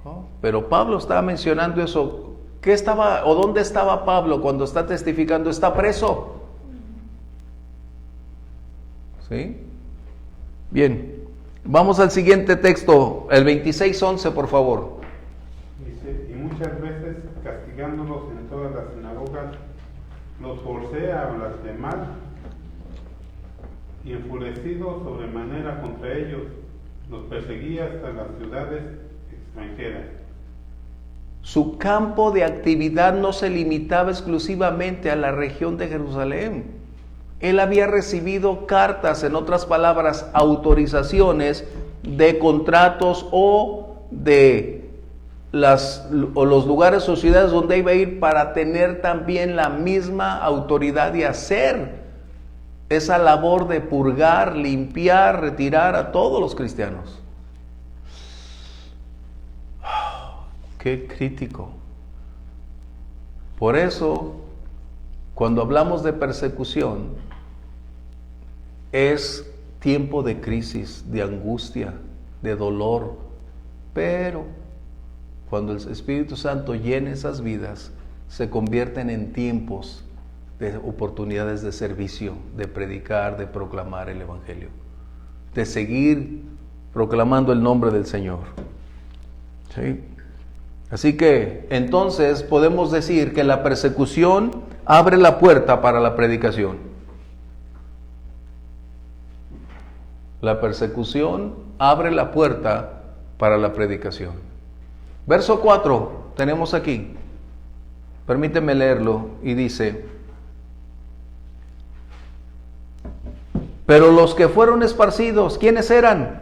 ¿No? Pero Pablo estaba mencionando eso. ¿Qué estaba o dónde estaba Pablo cuando está testificando? Está preso. ¿Sí? Bien. Vamos al siguiente texto, el 26:11, por favor. Dice, y muchas veces castigándolos en todas las sinagogas, los forcé a blasfemar, y enfurecido sobremanera contra ellos, los perseguía hasta las ciudades extranjeras. Su campo de actividad no se limitaba exclusivamente a la región de Jerusalén. Él había recibido cartas, en otras palabras, autorizaciones de contratos o de los lugares o ciudades donde iba a ir para tener también la misma autoridad y hacer esa labor de purgar, limpiar, retirar a todos los cristianos. Qué crítico. Por eso, cuando hablamos de persecución, es tiempo de crisis, de angustia, de dolor. Pero cuando el Espíritu Santo llena esas vidas, se convierten en tiempos de oportunidades de servicio, de predicar, de proclamar el Evangelio, de seguir proclamando el nombre del Señor. ¿Sí? Así que entonces podemos decir que la persecución abre la puerta para la predicación. La persecución abre la puerta para la predicación. Verso 4 tenemos aquí. Permíteme leerlo y dice: Pero los que fueron esparcidos, ¿quiénes eran?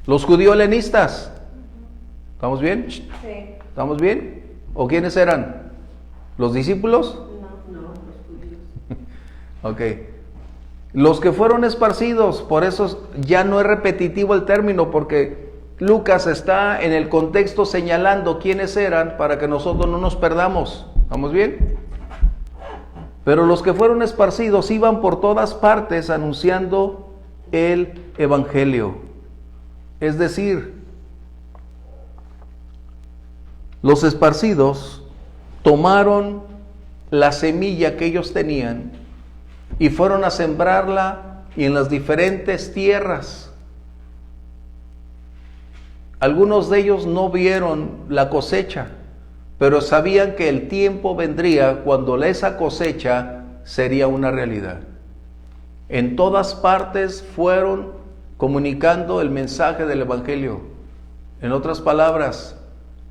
Los judíos helenistas. ¿Estamos bien? Sí. ¿Estamos bien? ¿O quiénes eran? ¿Los discípulos? No, los judíos. Ok. Los que fueron esparcidos, por eso ya no es repetitivo el término, porque Lucas está en el contexto señalando quiénes eran para que nosotros no nos perdamos. ¿Estamos bien? Pero los que fueron esparcidos iban por todas partes anunciando el evangelio. Es decir, los esparcidos tomaron la semilla que ellos tenían y fueron a sembrarla en las diferentes tierras. Algunos de ellos no vieron la cosecha, pero sabían que el tiempo vendría cuando esa cosecha sería una realidad. En todas partes fueron comunicando el mensaje del evangelio. En otras palabras,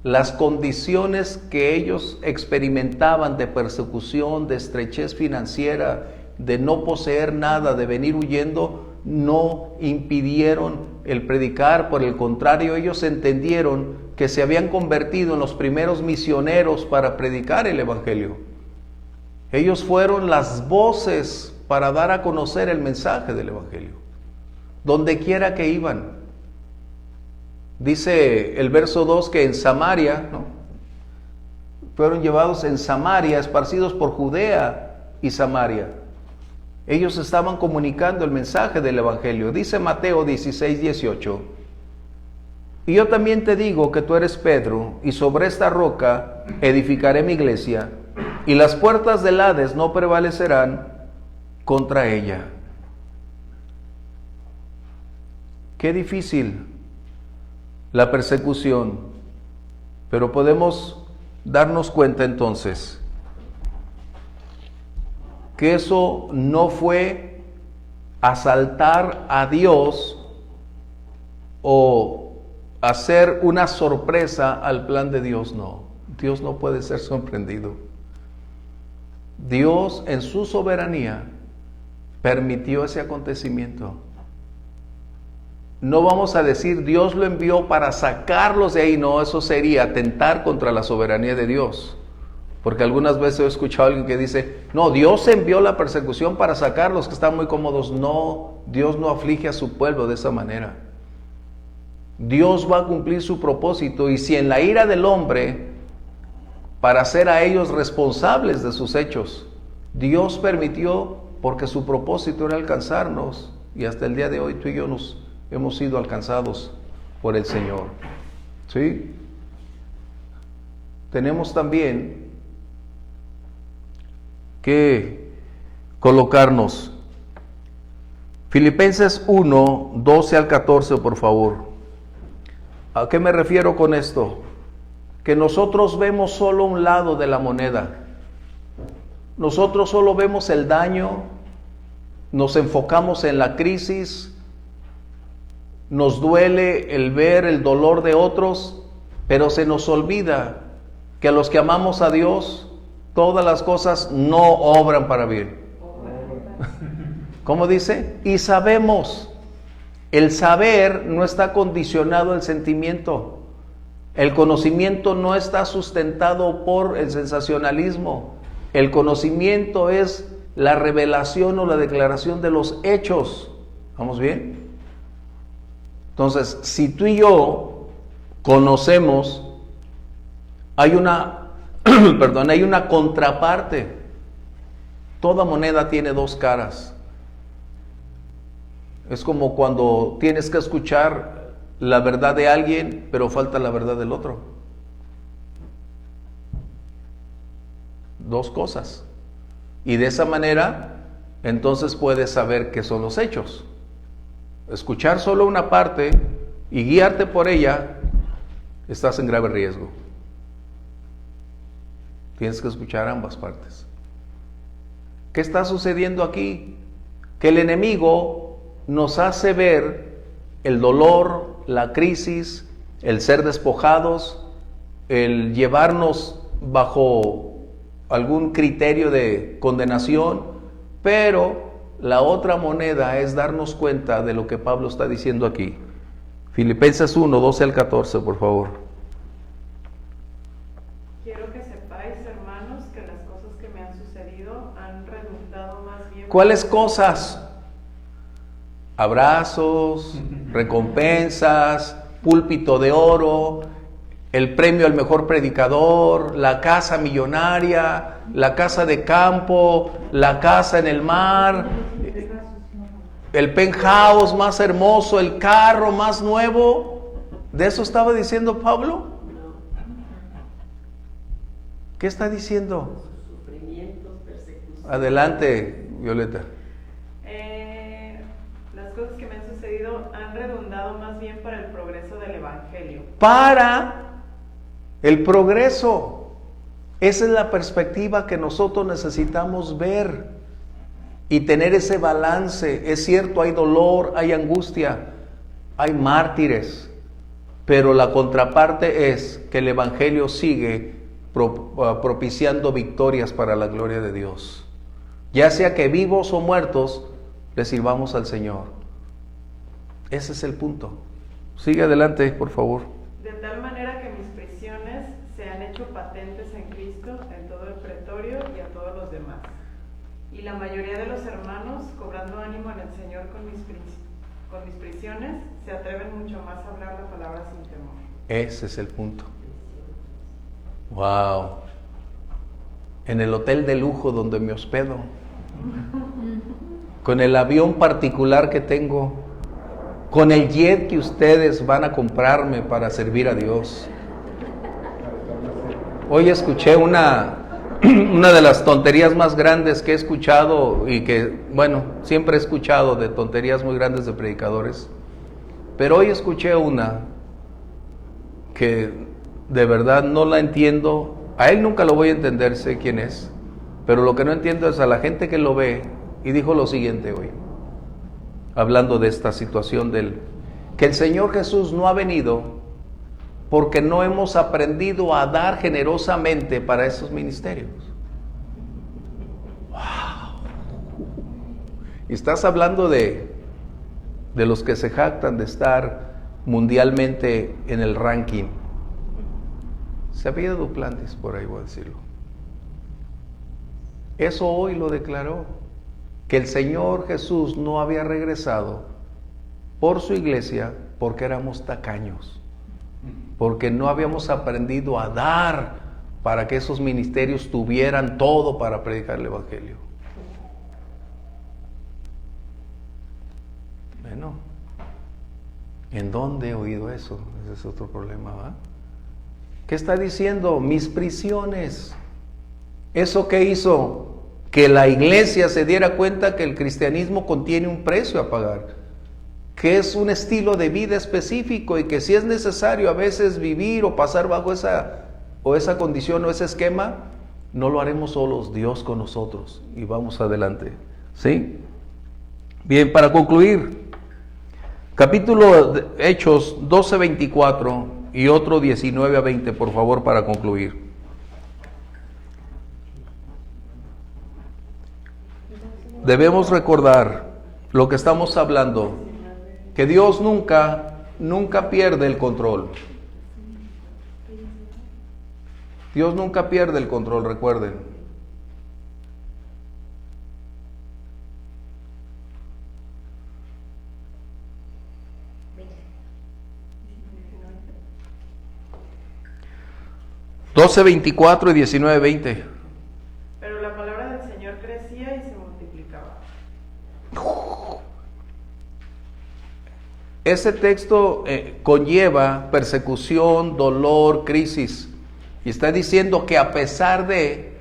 las condiciones que ellos experimentaban de persecución, de estrechez financiera, de no poseer nada, de venir huyendo, no impidieron el predicar. Por el contrario, ellos entendieron que se habían convertido en los primeros misioneros para predicar el evangelio. Ellos fueron las voces para dar a conocer el mensaje del evangelio, donde quiera que iban. Dice el verso 2 que en Samaria, ¿no?, fueron llevados en Samaria, esparcidos por Judea y Samaria. Ellos estaban comunicando el mensaje del evangelio. Dice Mateo 16:18: y yo también te digo que tú eres Pedro, y sobre esta roca edificaré mi iglesia, y las puertas del Hades no prevalecerán contra ella. Qué difícil la persecución, pero podemos darnos cuenta entonces que eso no fue asaltar a Dios o hacer una sorpresa al plan de Dios. No, Dios no puede ser sorprendido. Dios en su soberanía permitió ese acontecimiento. No vamos a decir Dios lo envió para sacarlos de ahí. No, eso sería atentar contra la soberanía de Dios. Porque algunas veces he escuchado a alguien que dice: no, Dios envió la persecución para sacarlos que están muy cómodos. No, Dios no aflige a su pueblo de esa manera. Dios va a cumplir su propósito, y si en la ira del hombre, para hacer a ellos responsables de sus hechos, Dios permitió, porque su propósito era alcanzarnos, y hasta el día de hoy tú y yo hemos sido alcanzados por el Señor. ¿Sí? Tenemos también que colocarnos. Filipenses 1, 12 al 14, por favor. ¿A qué me refiero con esto? Que nosotros vemos solo un lado de la moneda. Nosotros solo vemos el daño, nos enfocamos en la crisis, nos duele el ver el dolor de otros, pero se nos olvida que a los que amamos a Dios, todas las cosas no obran para bien. ¿Cómo dice? Y sabemos. El saber no está condicionado al sentimiento. El conocimiento no está sustentado por el sensacionalismo. El conocimiento es la revelación o la declaración de los hechos. ¿Vamos bien? Entonces, si tú y yo conocemos, hay una contraparte. Toda moneda tiene dos caras. Es como cuando tienes que escuchar la verdad de alguien, pero falta la verdad del otro. Dos cosas. Y de esa manera, entonces puedes saber qué son los hechos. Escuchar solo una parte y guiarte por ella, estás en grave riesgo. Tienes que escuchar ambas partes. ¿Qué está sucediendo aquí? Que el enemigo nos hace ver el dolor, la crisis, el ser despojados, el llevarnos bajo algún criterio de condenación, pero la otra moneda es darnos cuenta de lo que Pablo está diciendo aquí. Filipenses 1, 12 al 14, por favor. Quiero que sepáis, hermanos, que las cosas que me han sucedido han redundado más bien... ¿Cuáles cosas? Abrazos, recompensas, púlpito de oro, el premio al mejor predicador, la casa millonaria, la casa de campo, la casa en el mar, el penthouse más hermoso, el carro más nuevo. ¿De eso estaba diciendo Pablo? ¿Qué está diciendo? Sufrimientos, persecuciones. Adelante, Violeta. Las cosas que me han sucedido han redundado más bien para el progreso del Evangelio. Para el progreso. Esa es la perspectiva que nosotros necesitamos ver y tener ese balance. Es cierto, hay dolor, hay angustia, hay mártires, pero la contraparte es que el Evangelio sigue propiciando victorias para la gloria de Dios. Ya sea que vivos o muertos, le sirvamos al Señor. Ese es el punto. Sigue adelante, por favor. De tal manera que mis prisiones se han hecho patentes en Cristo en todo el pretorio y a todos los demás. Y la mayoría de los hermanos, cobrando ánimo en el Señor con mis prisiones, se atreven mucho más a hablar la palabra sin temor. Ese es el punto. Wow. En el hotel de lujo donde me hospedo, con el avión particular que tengo, con el jet que ustedes van a comprarme para servir a Dios. Hoy escuché una de las tonterías más grandes que he escuchado y que, bueno, siempre he escuchado de tonterías muy grandes de predicadores, pero hoy escuché una que de verdad no la entiendo. A él nunca lo voy a entender, sé quién es, pero lo que no entiendo es a la gente que lo ve. Y dijo lo siguiente hoy, hablando de esta situación que el Señor Jesús no ha venido porque no hemos aprendido a dar generosamente para esos ministerios. Wow. Y estás hablando de los que se jactan de estar mundialmente en el ranking. Se había Duplantis, por ahí voy a decirlo. Eso hoy lo declaró, que el Señor Jesús no había regresado por su iglesia porque éramos tacaños, porque no habíamos aprendido a dar para que esos ministerios tuvieran todo para predicar el Evangelio. Bueno, ¿en dónde he oído eso? Ese es otro problema, ¿va? ¿Qué está diciendo? Mis prisiones. ¿Eso qué hizo? Que la iglesia se diera cuenta que el cristianismo contiene un precio a pagar, que es un estilo de vida específico y que si es necesario a veces vivir o pasar bajo esa condición o ese esquema, no lo haremos solos, Dios con nosotros, y vamos adelante. ¿Sí? Bien, para concluir, capítulo de Hechos 12:24 y otro 19-20, por favor, para concluir. Debemos recordar lo que estamos hablando, que Dios nunca pierde el control. Dios nunca pierde el control, recuerden. Doce 24 y 19-20. Pero la palabra del Señor crecía y se multiplicaba. Ese texto conlleva persecución, dolor, crisis. Y está diciendo que a pesar de...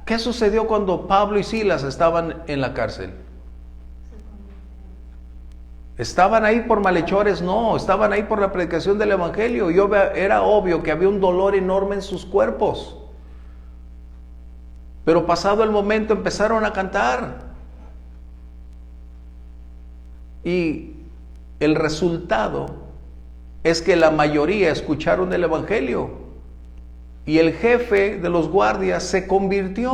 ¿Qué sucedió cuando Pablo y Silas estaban en la cárcel? ¿Estaban ahí por malhechores? No, estaban ahí por la predicación del Evangelio. Y era obvio que había un dolor enorme en sus cuerpos. Pero pasado el momento empezaron a cantar. Y el resultado es que la mayoría escucharon el Evangelio. Y el jefe de los guardias se convirtió.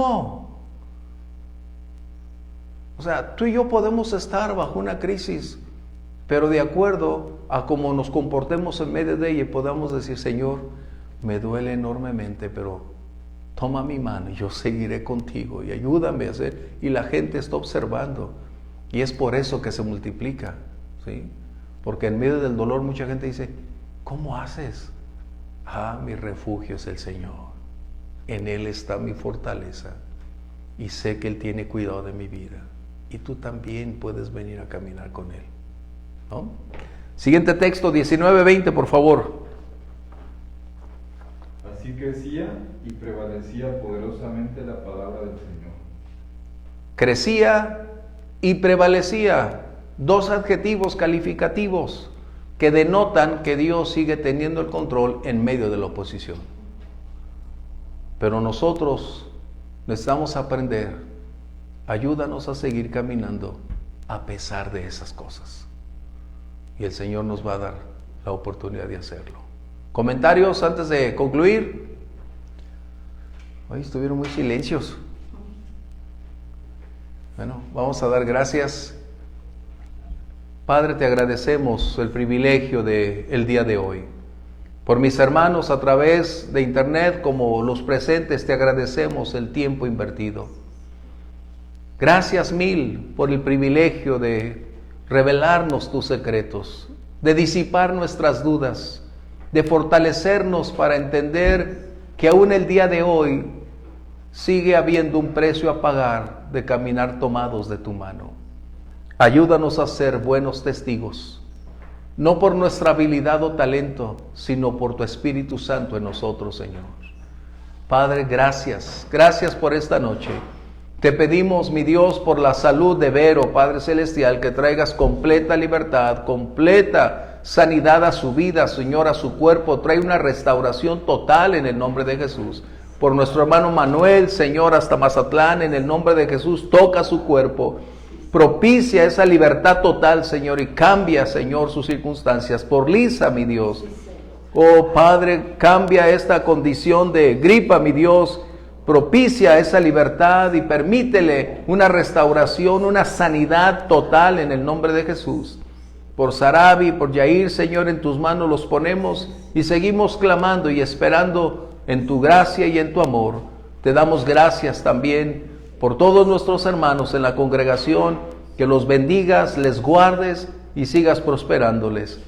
O O sea, tú y yo podemos estar bajo una crisis, pero de acuerdo a cómo nos comportemos en medio de ella, podamos decir, Señor, me duele enormemente, pero toma mi mano y yo seguiré contigo y ayúdame a hacer. Y la gente está observando. Y es por eso que se multiplica, ¿sí? Porque en medio del dolor mucha gente dice, ¿cómo haces? Ah, mi refugio es el Señor. En Él está mi fortaleza. Y sé que Él tiene cuidado de mi vida. Y tú también puedes venir a caminar con Él, ¿no? Siguiente texto, 19:20, por favor. Así crecía y prevalecía poderosamente la palabra del Señor. Crecía y prevalecía. Dos adjetivos calificativos que denotan que Dios sigue teniendo el control en medio de la oposición. Pero nosotros necesitamos aprender. Ayúdanos a seguir caminando a pesar de esas cosas. Y el Señor nos va a dar la oportunidad de hacerlo. ¿Comentarios antes de concluir? Hoy estuvieron muy silencios. Bueno, vamos a dar gracias. Padre, te agradecemos el privilegio del día de hoy. Por mis hermanos a través de internet como los presentes, te agradecemos el tiempo invertido. Gracias mil por el privilegio de revelarnos tus secretos, de disipar nuestras dudas, de fortalecernos para entender que aún el día de hoy sigue habiendo un precio a pagar de caminar tomados de tu mano. Ayúdanos a ser buenos testigos, no por nuestra habilidad o talento, sino por tu Espíritu Santo en nosotros, Señor. Padre, gracias por esta noche. Te pedimos, mi Dios, por la salud de Vero, Padre Celestial, que traigas completa libertad, completa sanidad a su vida, Señor, a su cuerpo. Trae una restauración total en el nombre de Jesús. Por nuestro hermano Manuel, Señor, hasta Mazatlán, en el nombre de Jesús, toca su cuerpo. Propicia esa libertad total, Señor, y cambia, Señor, sus circunstancias. Por Lisa, mi Dios. Oh, Padre, cambia esta condición de gripa, mi Dios. Propicia esa libertad y permítele una restauración, una sanidad total en el nombre de Jesús. Por Sarabi, por Yair, Señor, en tus manos los ponemos y seguimos clamando y esperando en tu gracia y en tu amor. Te damos gracias también por todos nuestros hermanos en la congregación, que los bendigas, les guardes y sigas prosperándoles.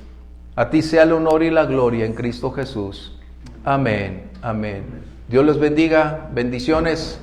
A ti sea el honor y la gloria en Cristo Jesús. Amén, amén. Dios les bendiga, bendiciones.